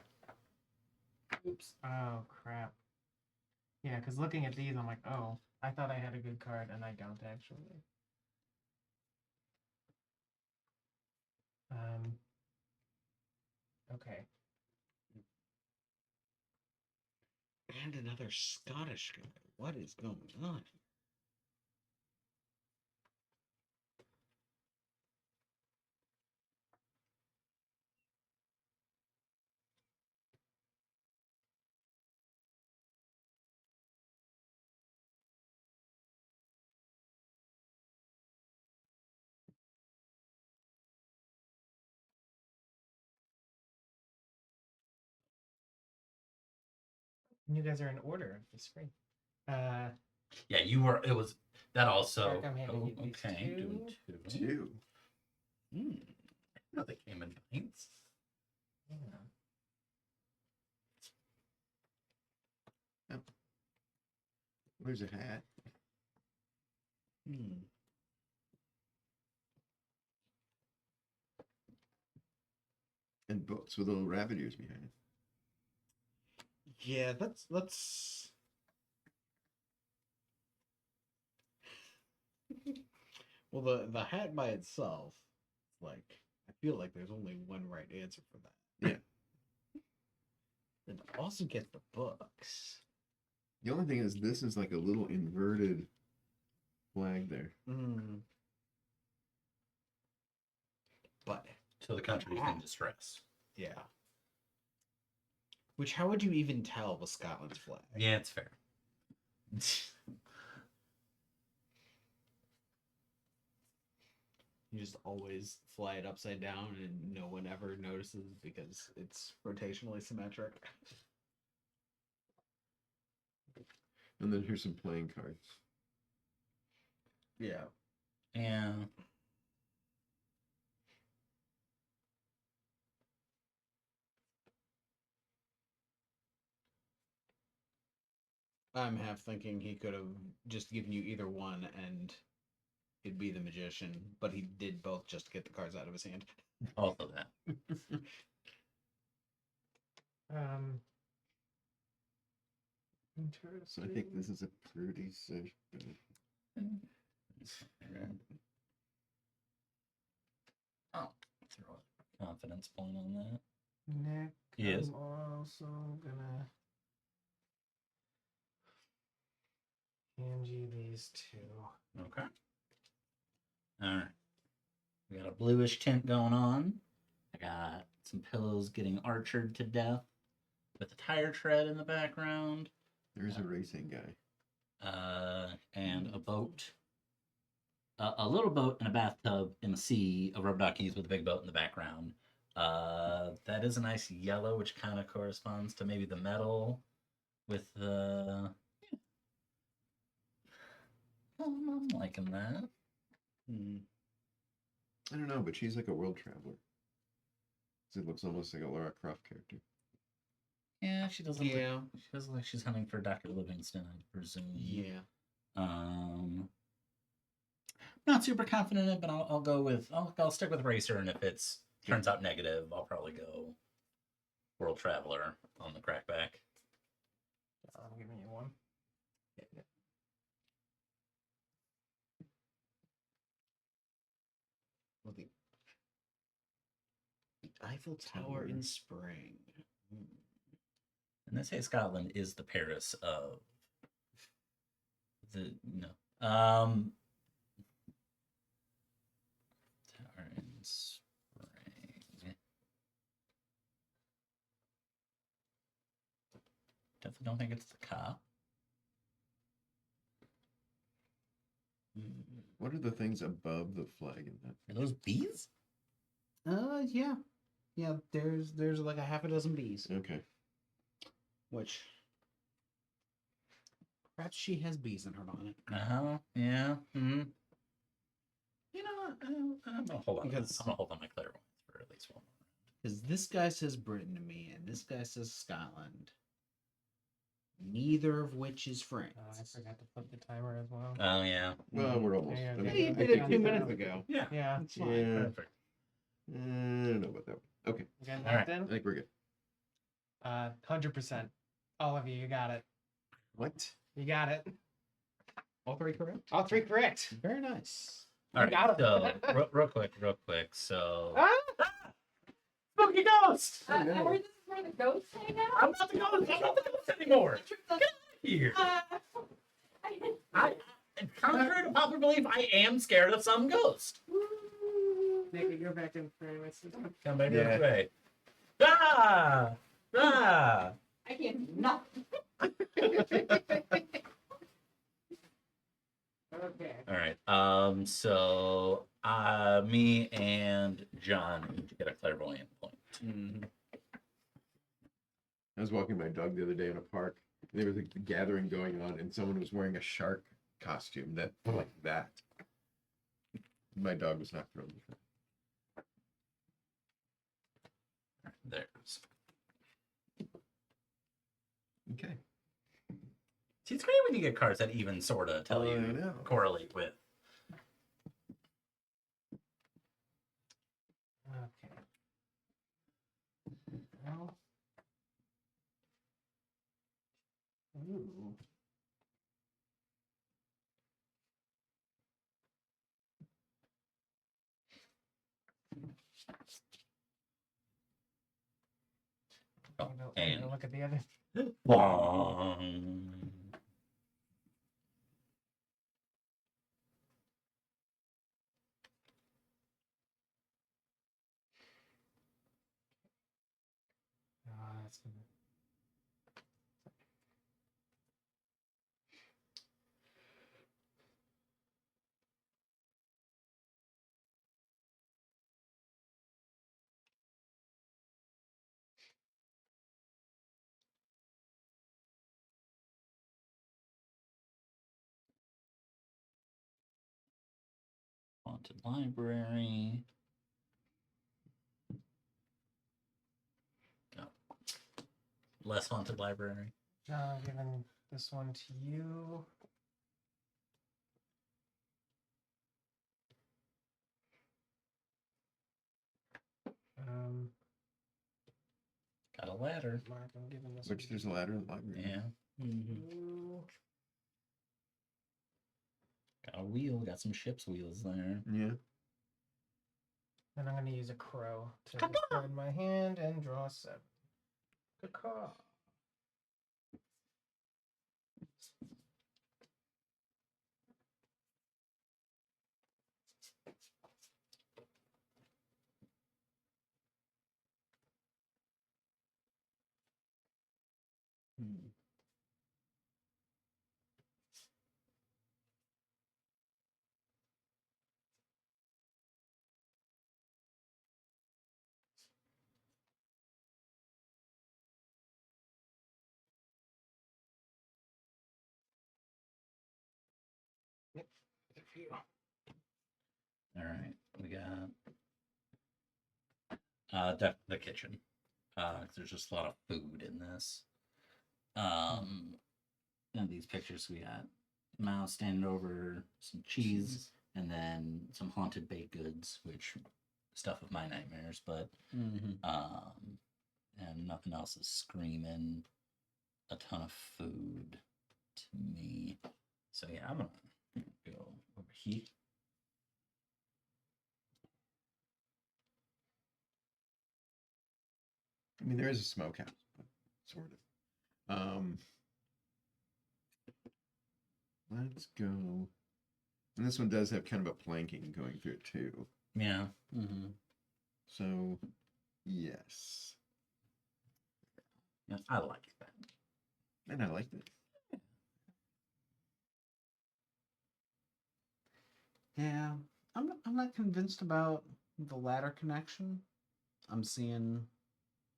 Oops. Oh crap. Yeah, because looking at these, I'm like, oh, I thought I had a good card, and I don't actually. Okay. And another Scottish guy. What is going on? You guys are in order of the screen. Yeah, you were. It was that also. Eric, I'm handing you these okay, doing two. Two. No, they came in pints. Yeah. There's a hat. And books with little rabbit ears behind it. Yeah, let's. Well, the hat by itself, like, I feel like there's only one right answer for that. Yeah. And also get the books. The only thing is, this is like a little inverted flag there. But So the country's in distress. yeah. Which, how would you even tell with Scotland's flag? Yeah, it's fair. You just always fly it upside down and no one ever notices because it's rotationally symmetric. And then here's some playing cards. Yeah. Yeah. I'm half thinking he could have just given you either one and he'd be the magician, but he did both just to get the cards out of his hand. Also that. Interesting. So I think this is a pretty safe. Oh, throw a confidence point on that. Nick, Yes. I'm also gonna hand you these two. Okay. All right. We got a bluish tint going on. I got some pillows getting archered to death with a tire tread in the background. There's a racing guy. And a boat. A little boat and a bathtub in the sea of rubber duckies with a big boat in the background. That is a nice yellow, which kind of corresponds to maybe the metal with the. I'm liking that. I don't know, but she's like a world traveler. It looks almost like a Lara Croft character. Yeah, she doesn't. Yeah. She does look like she's hunting for Dr. Livingston, I presume. Yeah. Not super confident in it, but I'll go with I'll stick with Racer, and if it's turns out negative, I'll probably go World Traveler on the crackback. I'm giving you one. Well, the Eiffel Tower in spring. And they say Scotland is the Paris of the Tower in spring. Definitely don't think it's the cop. What are the things above the flag in that? Are those bees? Yeah. Yeah, there's like a half a dozen bees. Okay. Which perhaps she has bees in her bonnet. Yeah. You know what? I'm gonna hold on. Because- I'm gonna hold on my clairvoyance for at least one more. Because this guy says Britain to me, and this guy says Scotland. Neither of which is France. Oh, I forgot to put the timer as well. Oh yeah. Well, we're almost. Yeah, I mean, Yeah, you I did think it we 2 can- minutes ago. Yeah. Yeah. It's fine. Yeah. Perfect. I don't know about that one. Okay. You got All that right. I then? think we're good. 100%. All of you got it. What? You got it. All three correct? All three correct. Very nice. All right. got 'em. So real quick. So Spooky ghost! Oh, no. I heard this is where the ghosts hang out. I'm not the ghost. I'm not the ghost anymore. Here. Contrary to popular belief, I am scared of some ghost. Nick, you're back in frame. Come back Yeah. this way. Ah! I can't not. Okay. All right. So me and John each get a clairvoyant point. I was walking my dog the other day in a park. And there was a gathering going on, and someone was wearing a shark costume that like that. My dog was not thrilled with that. There's. Okay. See, it's great when you get cards that even sort of tell I you know. correlate with. Okay. Ooh. Oh, And and look at the other. bong. That's gonna. Haunted library. No. Less haunted library. John, giving this one to you. Um, Got a ladder. Mark, I'm giving this Which one there's a ladder in the library. Yeah. to you. Got a wheel. Got some ship's wheels there. Yeah. And I'm going to use a crow to record my hand and draw 7. Caw. Hmm. Yep. Good for you. All right. We got the kitchen. 'Cause there's just a lot of food in this. And these pictures we got mouse standing over some cheese and then some haunted baked goods, which stuff of my nightmares, but Mm-hmm. and nothing else is screaming a ton of food to me. So yeah, I'm gonna go over here. I mean, there is a smokehouse, but sort of. Let's go. And this one does have kind of a planking going through it too. Yeah. Mm-hmm. So, yes. Yeah, I like that. And I liked it. Yeah, I'm not convinced about the ladder connection. I'm seeing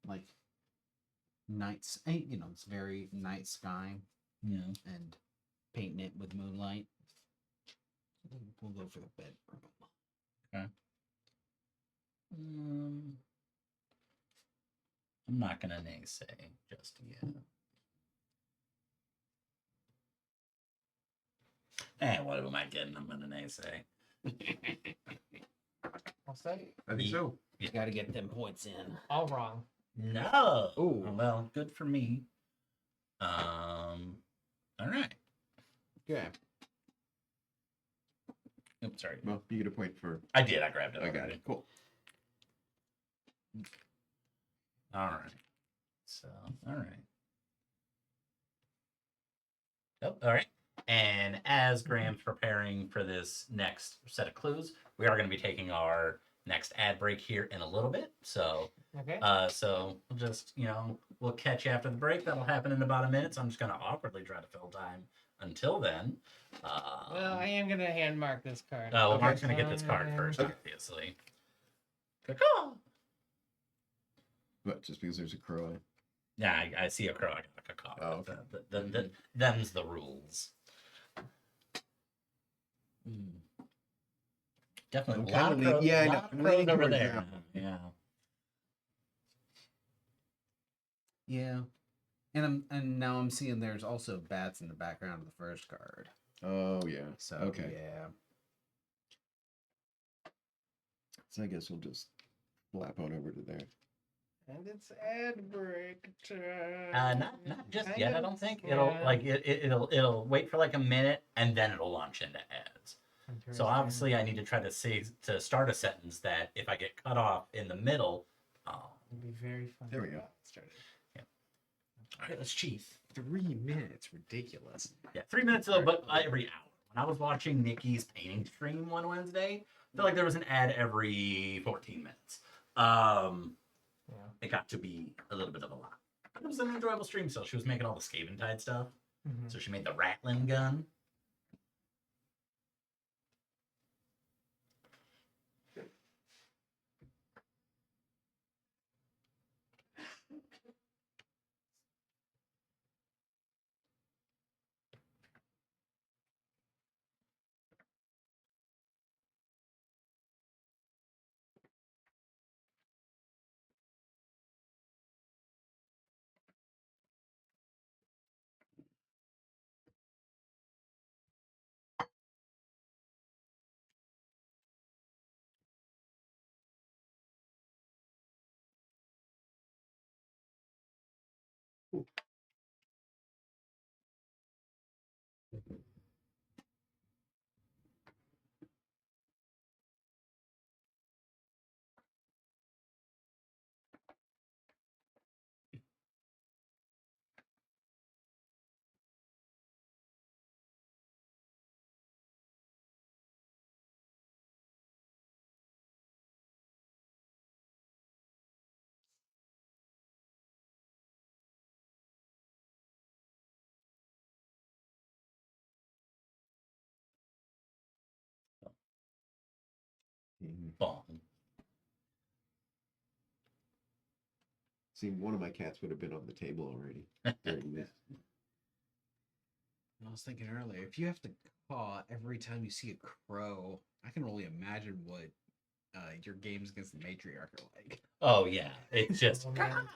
like nights, it's very night sky Yeah. and painting it with moonlight. We'll go for the bedroom. Okay. I'm not gonna naysay just yet. What am I getting? I'm gonna naysay. I'll say. I think so. You got to get them points in. All wrong. No. Ooh. Well, good for me. All right. Okay. Oops, sorry. Well, you get a point for. I did. I grabbed it. I got already. it. Cool. All right. So, all right. Oh, all right. And as Graham's preparing for this next set of clues, we are going to be taking our next ad break here in a little bit. So, Okay. so we'll just, we'll catch you after the break. That'll happen in about a minute. So I'm just going to awkwardly try to fill time until then. Well, I am going to hand mark this card. Well, Okay. Mark's going to get this card Okay. first, Okay. obviously. But just because there's a crow in it. Yeah, I see a crow. I got a caw. Oh, okay. Them's the rules. Definitely. I'm a lot kinda of crows, yeah, I know. lot of I'm crows leaning over towards there. that one. Yeah. Yeah. And now I'm seeing there's also bats in the background of the first card. Oh, yeah. So Okay. yeah. So I guess we'll just flap on over to there. And it's ad break time. Not just Kind yet. I of, don't think yeah. it'll wait for like a minute and then it'll launch into ads. So Interesting. obviously, I need to try to say to start a sentence that if I get cut off in the middle, It'd be very fun. There we go. Started. all right, let's cheat. 3 minutes, ridiculous. Yeah, 3 minutes though, but every hour. When I was watching Nikki's painting stream one Wednesday, I felt like there was an ad every 14 minutes. Yeah. It got to be a little bit of a lot. But it was an enjoyable stream still. She was making all the Skaventide stuff. Mhm. So she made the Rattling gun. Bong. See, one of my cats would have been on the table already during this. I was thinking earlier, if you have to caw every time you see a crow, I can only imagine what your games against the matriarch are like. Oh yeah, it's just Oh, man.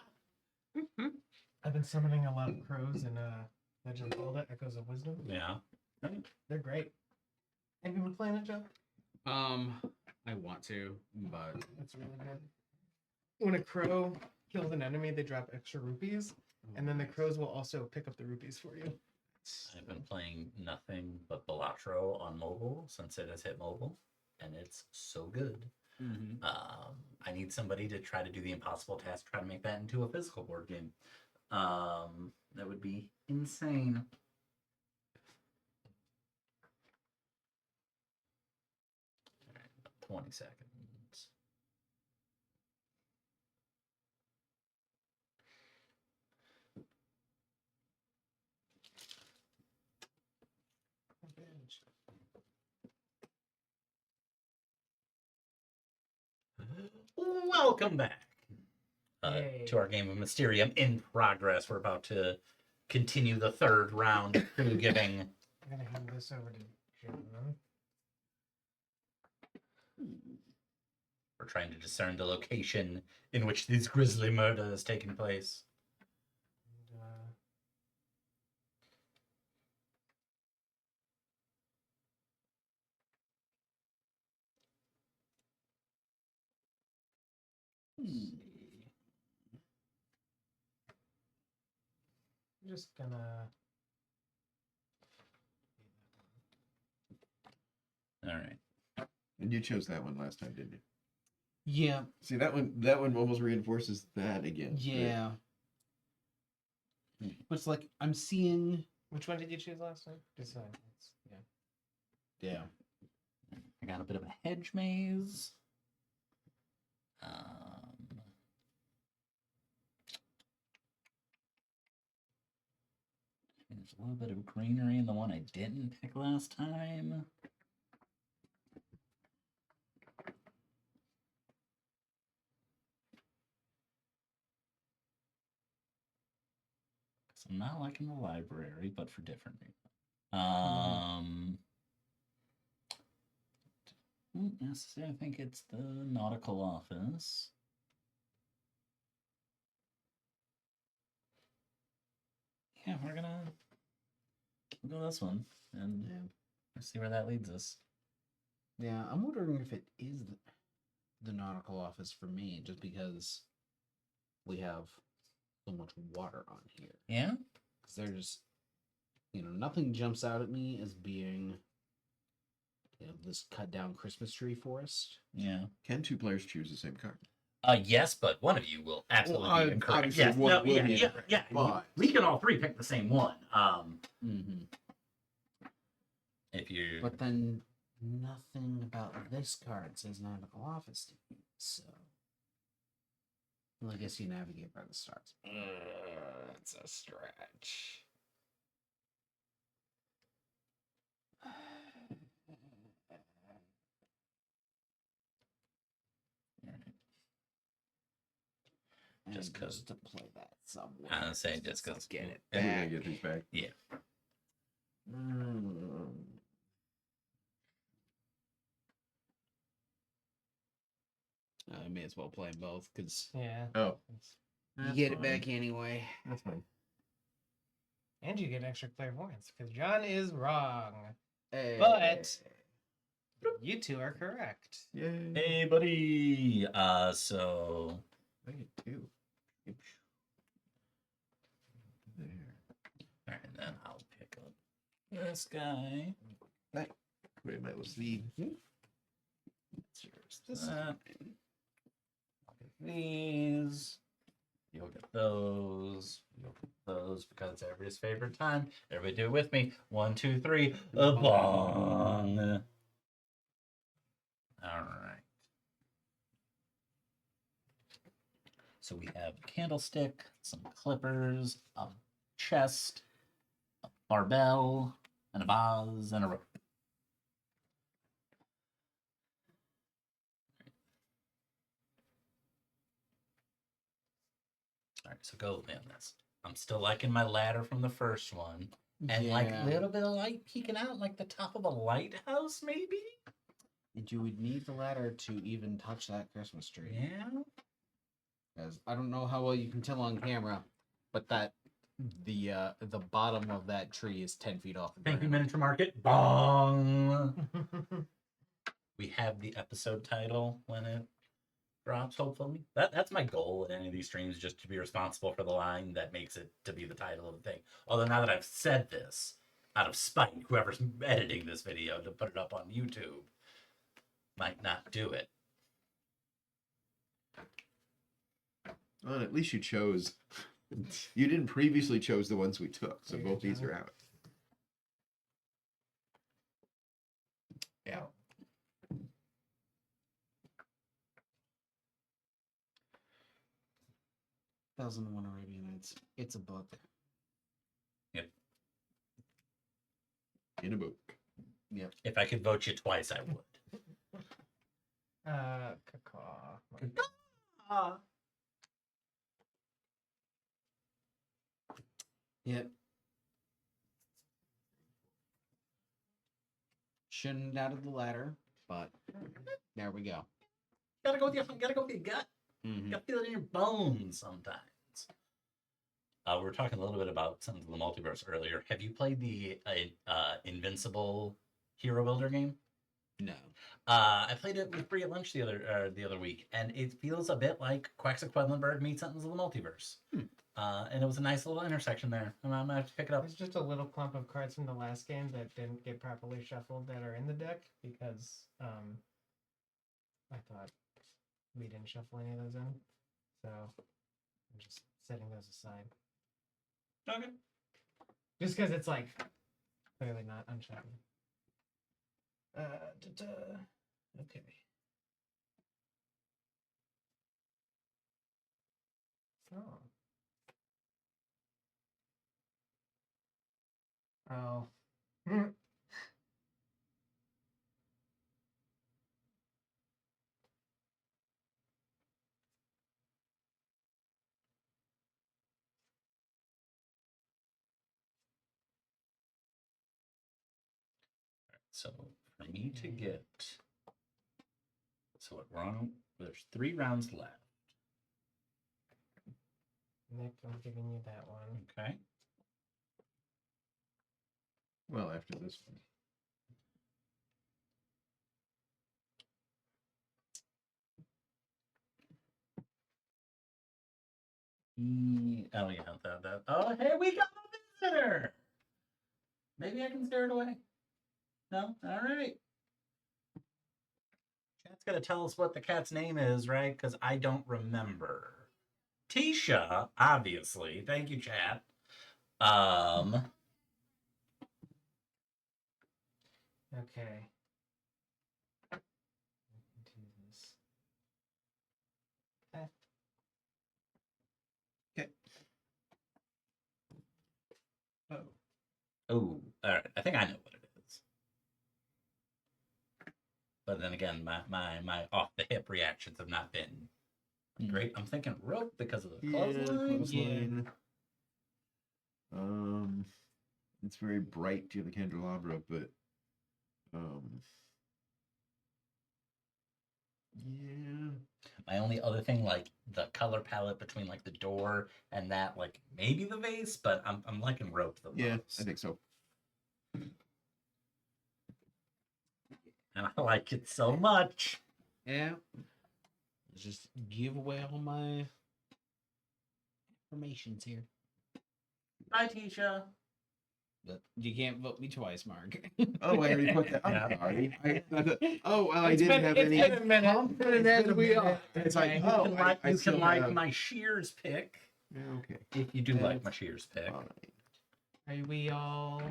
I've been summoning a lot of crows in Legend of Zelda: Echoes of Wisdom. yeah. They're great. Have you been playing it, Joe? I want to, but It's really good. When a crow kills an enemy, they drop extra rupees, and then the crows will also pick up the rupees for you. I've been playing nothing but Balatro on mobile since it has hit mobile, and it's so good. Mhm. I need somebody to try to do the impossible task, try to make that into a physical board game. That would be insane. All right, 20 seconds. Welcome back to our game of Mysterium in progress. We're about to continue the third round of clue giving. I'm gonna hand this over to John. We're trying to discern the location in which this grisly murder has taken place. And, I'm just gonna. All right. And you chose that one last time, didn't you? Yeah, See, that one almost reinforces that again. right? yeah. But it's like I'm seeing. Which one did you choose last time? Decide. Yeah. Yeah. I got a bit of a hedge maze. There's a little bit of greenery in the one I didn't pick last time. I'm not liking the library, but for different reasons. Don't necessarily think it's the nautical office. Yeah, we'll go this one and we'll see where that leads us. Yeah, I'm wondering if it is the nautical office for me, just because, we have so much water on here. Yeah. Because there's, nothing jumps out at me as being, this cut down Christmas tree forest. Yeah. Can two players choose the same card? Yes, but one of you will absolutely be incorrect. obviously Yes, one no, will yeah, be yeah, incorrect, yeah. but- We can all three pick the same one. Mm-hmm. If you. But then nothing about this card says nautical office to me, so. Well, I guess you navigate by the stars. It's a stretch. Just And 'cause- to play that somewhere. I was saying just because. Get it We're gonna back. get these back. Yeah. I may as well play them both because Yeah. Oh, you that's get it fine. back anyway. That's fine. And you get extra clairvoyance because John is wrong. Hey. But you two are correct. Yay. Hey, buddy. So. I get two. There. All right, then I'll pick up this guy. Put it in my little sleeve. It's yours. This is Uh, mine. I'll get these. You'll get those. You'll get those because it's everybody's favorite time. Everybody do it with me. 1, 2, 3. A bong. All right. So we have a candlestick, some clippers, a chest, a barbell, and a vase, and a rope. All right, so go man this. I'm still liking my ladder from the first one. And like a little bit of light peeking out, like the top of a lighthouse, maybe? And you would need the ladder to even touch that Christmas tree. Yeah. Because I don't know how well you can tell on camera, but the bottom of that tree is 10 feet off the Thank you, ground. Miniature Market. Bong. We have the episode title when it drops, hopefully. That's my goal in any of these streams, just to be responsible for the line that makes it to be the title of the thing. Although now that I've said this, out of spite, whoever's editing this video to put it up on YouTube might not do it. Well, and at least you chose. You didn't previously chose the ones we took, so There you both these go. are out. Yeah. Thousand and One Arabian Nights. It's a book. In a book. Yep. If I could vote you twice, I would. Caw. Yep. Shouldn't have doubted the ladder, but there we go. Gotta go with your gut. Mm-hmm. You gotta feel it in your bones sometimes. We were talking a little bit about something in the multiverse earlier. Have you played the Invincible Hero Builder game? No. I played it with Bree at lunch the other week, and it feels a bit like Quack's meets Sentinels of the Multiverse. And it was a nice little intersection there. I'm gonna have to pick it up. There's just a little clump of cards from the last game that didn't get properly shuffled that are in the deck because I thought we didn't shuffle any of those in. So I'm just setting those aside. Okay. Just because it's like clearly not unshuffled. Okay. Oh. Oh. So for me to get, so what round? There's 3 rounds left. Nick, I'm giving you that one. Okay. Well, after this one. Oh yeah, that. Oh, hey, we got a visitor. Maybe I can scare it away. No, all right. Chat's gotta tell us what the cat's name is, right? Because I don't remember. Tisha, obviously. Thank you, chat. Okay. Do this. Oh. Oh, all right. I think I know what it is. But then again, my off the hip reactions have not been great. I'm thinking rope because of the clothesline. Clothesline. It's very bright to the candelabra, but yeah. My only other thing, like the color palette between like the door and that, like maybe the vase, but I'm liking rope the Yeah, most. I think so. And I like it so much. Yeah. Let's just give away all my informations here. Bye, Tisha. But you can't vote me twice, Mark. Oh, I already put that. I'm Yeah. sorry. I It's didn't been- have it's any. been a minute. confidence It's been as a we minute. are. It's like, Okay. oh, You still can like have- my shears pick Yeah, okay. if you do like That's my shears pick. Fine. Are we all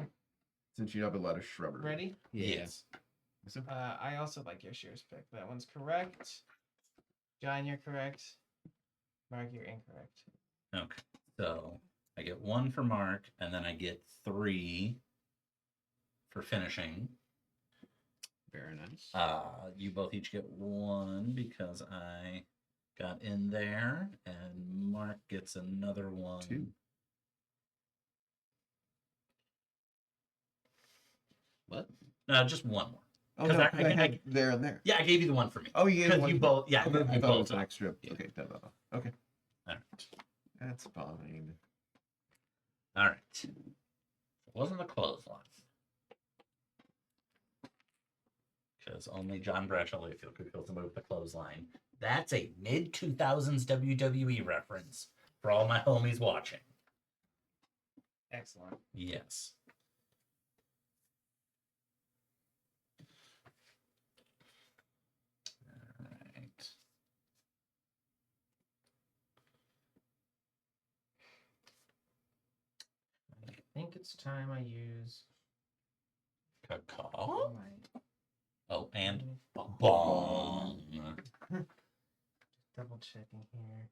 Since you have a lot of shrubbery. ready? Yes. So, I also like your shears pick. That one's correct. John, you're correct. Mark, you're incorrect. Okay. So I get 1 for Mark, and then I get 3 for finishing. Very nice. You both each get 1 because I got in there, and Mark gets another 1. 2. What? No, just 1 more. Oh 'Cause no, I- 'cause I I can- had there and there. Yeah, I gave you the 1 for me. Oh, you gave 'Cause one you for- both- yeah, Okay, you I thought it both was an up. extra. Yeah. Okay, okay, All right. that's fine. All right. It wasn't the clothesline. Because only John Bradshaw Layfield could kill somebody with the clothesline. That's a mid 2000s WWE reference for all my homies watching. Excellent. Yes. All right. I think it's time I use Cacao. my Oh, and bong. double checking here.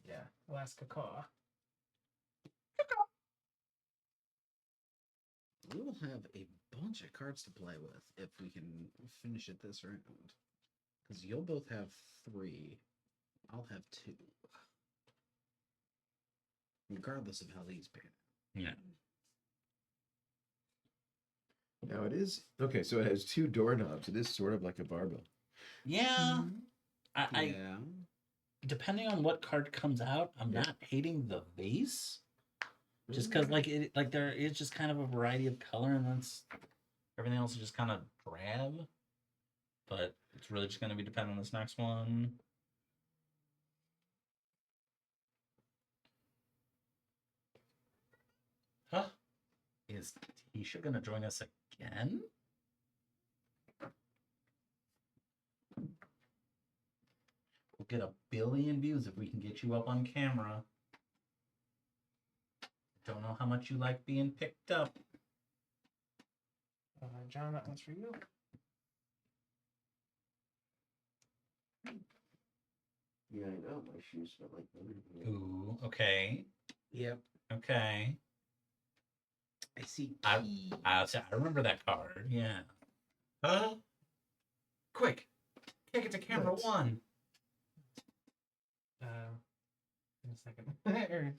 Yeah, last cacao. We will have a bunch of cards to play with if we can finish it this round. Because you'll both have 3. I'll have 2. Regardless of how these pan out. Yeah. Now it is okay. So it has 2 doorknobs. It is sort of like a barbell. Yeah. I Yeah. depending on what card comes out, I'm not hating the vase. Just because like there is just kind of a variety of color, and that's everything else is just kind of drab. But it's really just gonna be dependent on this next one. Huh? Is Tisha gonna join us again? We'll get 1 billion views if we can get you up on camera. Don't know how much you like being picked up. John, that one's for you. Yeah, I know. My shoes smell like them. Ooh, okay, Yep. okay. I see I- key. I remember that card. Yeah. Huh? Quick, take it to camera Nice. 1. In a second.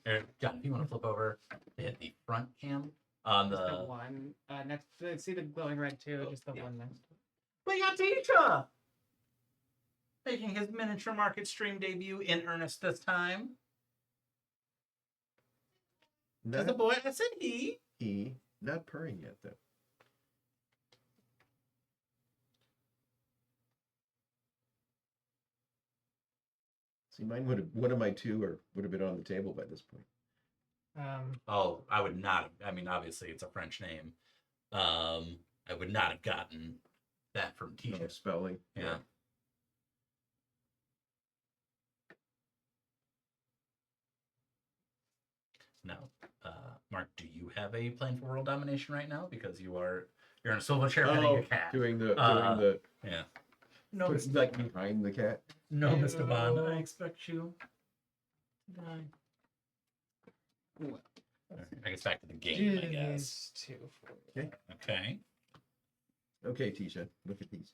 Or John, if you want to flip over to hit the front cam on just the the. one next. See the glowing red too. Just the yeah. one next. to it. We got Tisha making his miniature market stream debut in earnest this time. Because the Not boy, I said he. not purring yet though. See, mine would have one of my two or would have been on the table by this point. Oh, I would not have, I mean, obviously it's a French name. I would not have gotten that from No Tisha. spelling. Yeah. Now, Mark, do you have a plan for world domination right now? Because you're in a swivel chair petting a cat. Doing the Yeah. No, put it, like behind the cat. no, Mr. Bond. I expect you to die. I guess back to the game, I guess. These two for you. Okay. Okay, Tisha, look at these.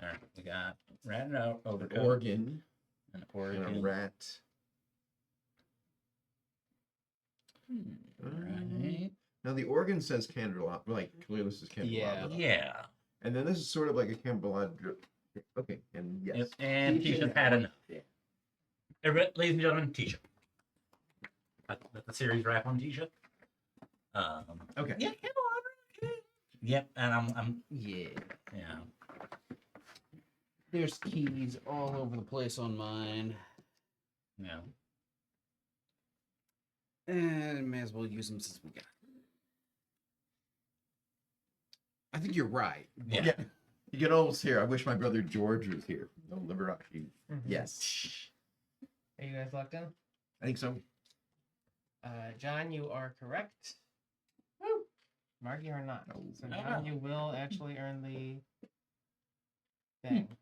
All right. We got rat and out An overcoat. organ An and organ. a rat. Right. Now the organ says candelabra, like clearly this is candelabra. Yeah. And then this is sort of like a candelabra. Okay, and yes. Yep. And Tisha Tisha's had enough. Ladies and gentlemen, Tisha. Let the series wrap on Tisha. Okay. Yeah, candelabra. Yep, and I'm Yeah. yeah. There's keys all over the place on mine. Yeah. And may as well use them since we got. I think you're right. Yeah. Yeah. You can almost hear. I wish my brother George was here. No Liberace. Mhm. Yes. Are you guys locked in? I think so. John, you are correct. Woo! Mark, you are not. Oh. So John, you will actually earn the thing.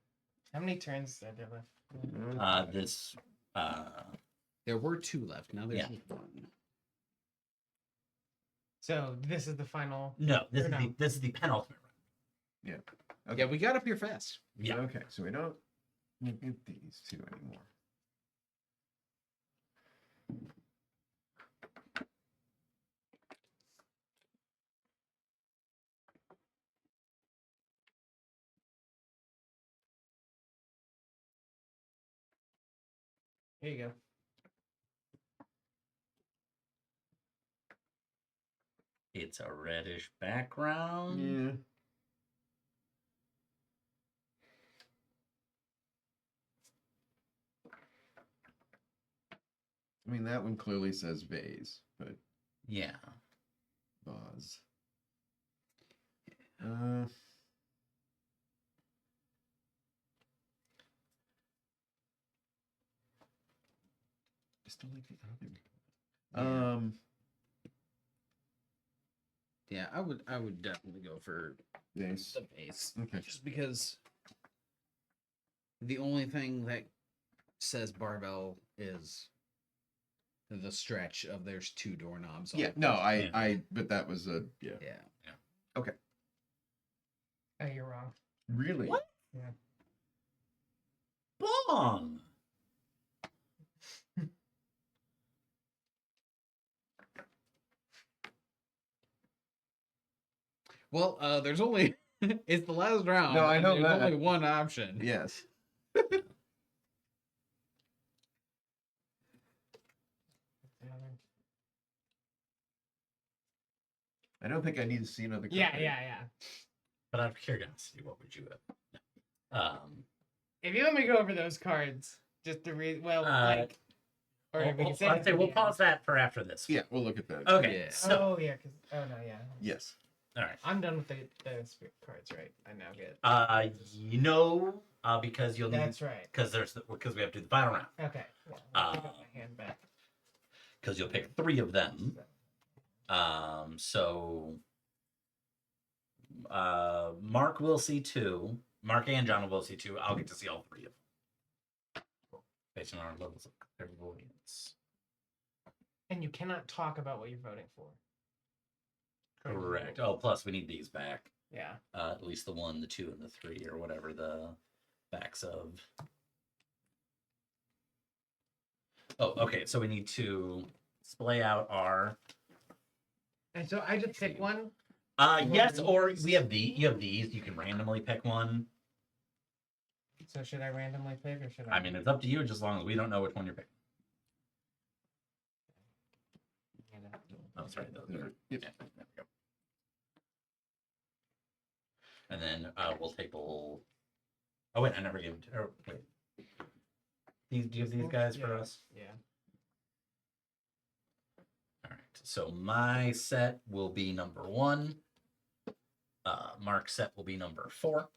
How many turns are there left? This There were 2 left. Now there's Yeah. 1. So this is the final. no, this Or is no. this is the penultimate round. Okay. Yeah, we got up here fast. Yeah. Okay, so we don't get these two anymore. Here you go. It's a reddish background. Yeah. I mean, that one clearly says vase, but Yeah. vase. I still like the other. Yeah, I would definitely go for Vase. the base. Okay. Just because the only thing that says barbell is the stretch of there's 2 doorknobs. Yeah. on No, Yeah. but that was a yeah. Yeah. Oh, you're wrong. Really? What? Yeah. Bong. Well, there's only it's the last round. No, I and know there's that. only one option. Yes. I don't think I need to see another. Yeah, card. yeah. But out of curiosity, what would you have? If you want me to go over those cards, just to read, well, like, or we can say. I'd say we'll pause that for after this. Yeah, we'll look at that. Okay. Yeah. So, Oh yeah, because no, yeah. Yes. all right. I'm done with the spirit cards, right? I now get. Because you'll need That's right. because we have to do the final round. Okay. Yeah, I'll pick up my hand back. Because you'll pick 3 of them. So Mark will see 2. Mark and John will see 2. I'll get to see all 3 of them. Based on our levels of clairvoyance. And you cannot talk about what you're voting for. Correct. Oh, plus we need these back. Yeah. At least the 1, the 2, and the 3, or whatever the backs of. Oh, okay. So we need to splay out our. And so I just pick one. Yes, or we have you have these. You can randomly pick one. So should I randomly pick or should I? I mean, it's up to you, just as long as we don't know which one you're picking. Oh, sorry. Those are, Yep. yeah, there we go. And then we'll table. Oh wait, I never gave. Wait. Do you have these guys for us? Yeah. All right. So my set will be number 1. Mark's set will be number 4.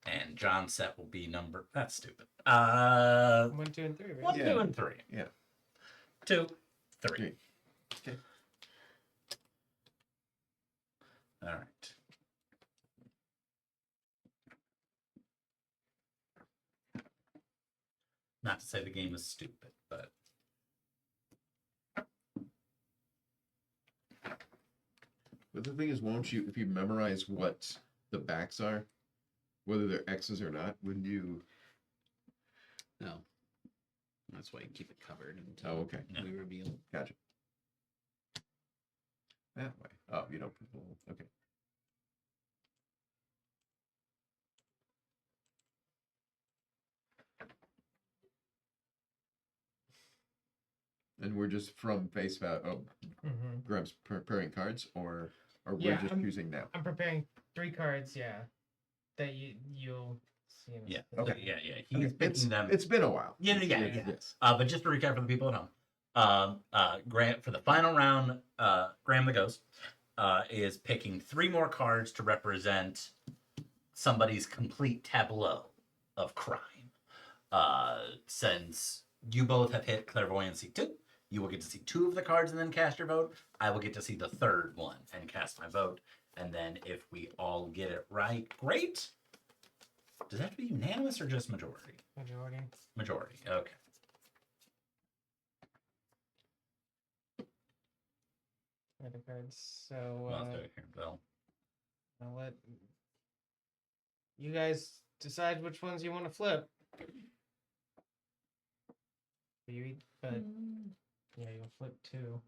And John's set will be number. That's stupid. 1, 2, and 3, right? 1, Yeah. 2, and 3. Yeah. 2, 3. Three. Okay. All right. Not to say the game is stupid, but But the thing is, won't you, if you memorize what the backs are, whether they're X's or not, wouldn't you? No. That's why you keep it covered until Oh, okay. we reveal. Gotcha. That way. Oh, you don't put the little. Okay. And we're just from face value. Oh, Mm-hmm. Graham's preparing cards, or we're Yeah, just choosing now. I'm preparing 3 cards, yeah, that you'll see. In a yeah. second. Okay. Yeah. He's Okay, picking them. It's been a while. Yeah. Yes. But just to recap for the people at home, Grant, for the final round, Graham the Ghost is picking 3 more cards to represent somebody's complete tableau of crime. Since you both have hit clairvoyancy 2, you will get to see 2 of the cards and then cast your vote. I will get to see the 3rd one and cast my vote. And then if we all get it right, great. Does that have to be unanimous or just majority? Majority. Majority, okay. Other cards. So Well, I'll do it here. Well, I'll let you guys decide which ones you want to flip. But yeah, you'll flip 2.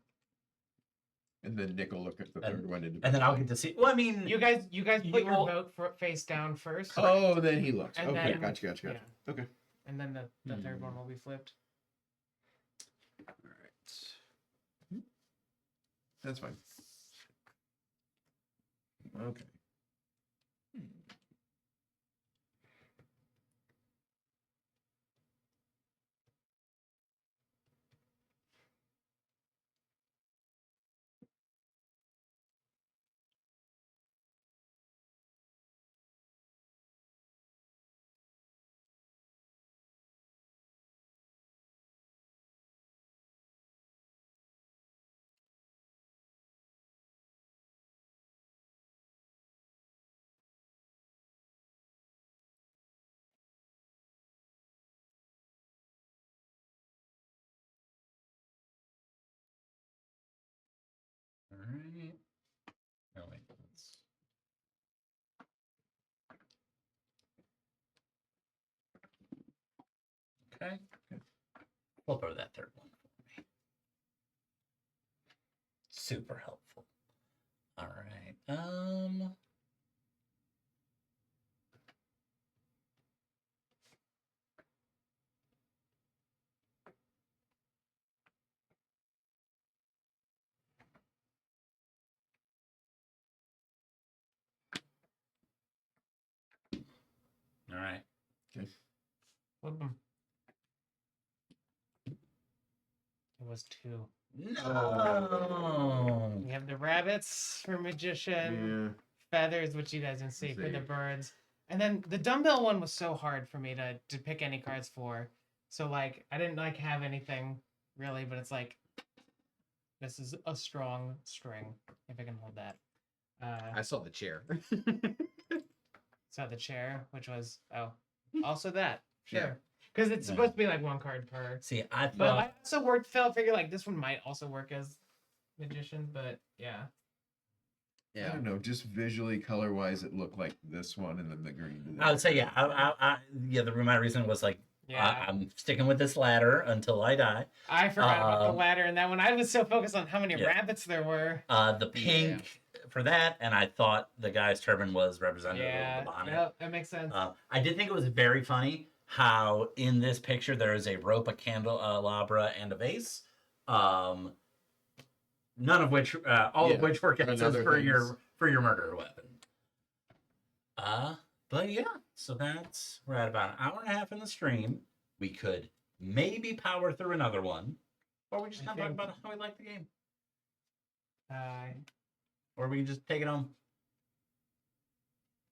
And then Nick will look at the And- third one. and then I'll get to see. Well, I mean, You guys put You your will- vote face down first. Oh, then he looks. And Okay, then- gotcha. yeah. Okay. And then the third one will be flipped. All right. That's fine. Okay. all right. Oh, wait. Okay. Flip over that 3rd one for me. Super helpful. All right. All right. Flip them. It was 2. No. We have the rabbits for magician, Yeah. feathers, which you guys didn't see, for the See. birds, and then the dumbbell one was so hard for me to pick any cards for. So like I didn't like have anything really, but it's like this is a strong string if I can hold that. I saw the chair. So the chair, which was also that Yeah. sure because it's supposed to be like 1 card per. See, I But I thought. also figure like this one might also work as magician, but yeah. I Yeah. don't know. Just visually, color wise, it looked like this one, and then the green. I would say, yeah. My reason was like, Yeah. I'm sticking with this ladder until I die. I forgot about the Um, ladder and that one. I was so focused on how many Yeah. rabbits there were. The pink for that, and I thought the guy's turban was representative of the bonnet. Yep, that makes sense. I did think it was very funny how in this picture there is a rope, a candelabra, and a vase. None of which, all of Yeah, which work and as other for things. your murder weapon. But yeah, so we're at about an hour and a half in the stream. we could maybe power through another one, or we just I kind of talk think- about how we like the game, I or we can just take it home.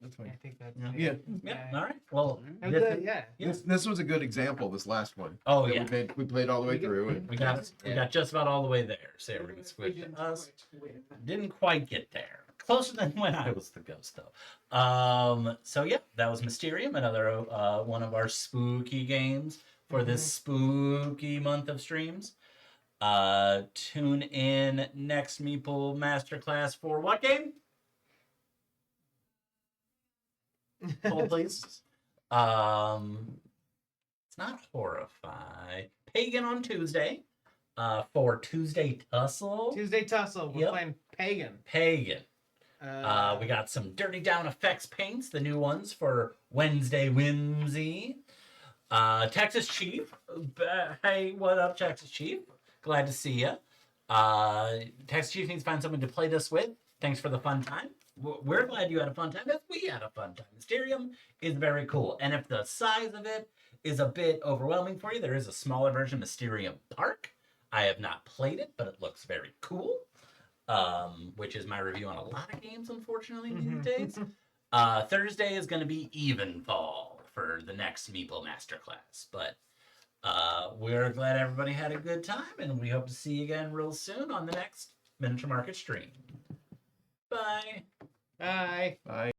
That's I fine. think that's Yeah. it. Yeah. All right. Well. I'm this good, is- yeah. Yeah. This was a good example. This last one. Oh that yeah. we played all the way We got- through, and We got just about all the way there. So we're gonna We switch didn't us. quite win. Didn't quite get there. Closer than when I was the ghost, though. So yeah, that was Mysterium, another one of our spooky games for this spooky month of streams. Tune in next Meeple Masterclass for what game? Hold please. It's not Horrify. Pagan on Tuesday. For Tuesday Tussle. Tuesday Tussle. We're Yep. playing Pagan. Pagan. We got some Dirty Down Effects paints, the new ones for Wednesday Whimsy. Texas Chief. Hey, what up, Texas Chief? Glad to see you. Texas Chief needs to find someone to play this with. Thanks for the fun time. We're glad you had a fun time. Yes, we had a fun time. Mysterium is very cool. And if the size of it is a bit overwhelming for you, there is a smaller version, Mysterium Park. I have not played it, but it looks very cool. Which is my review on a lot of games, unfortunately, these days. Thursday is going to be Evenfall for the next Meeple Masterclass. But we're glad everybody had a good time, and we hope to see you again real soon on the next Miniature Market stream. Bye. Bye. bye.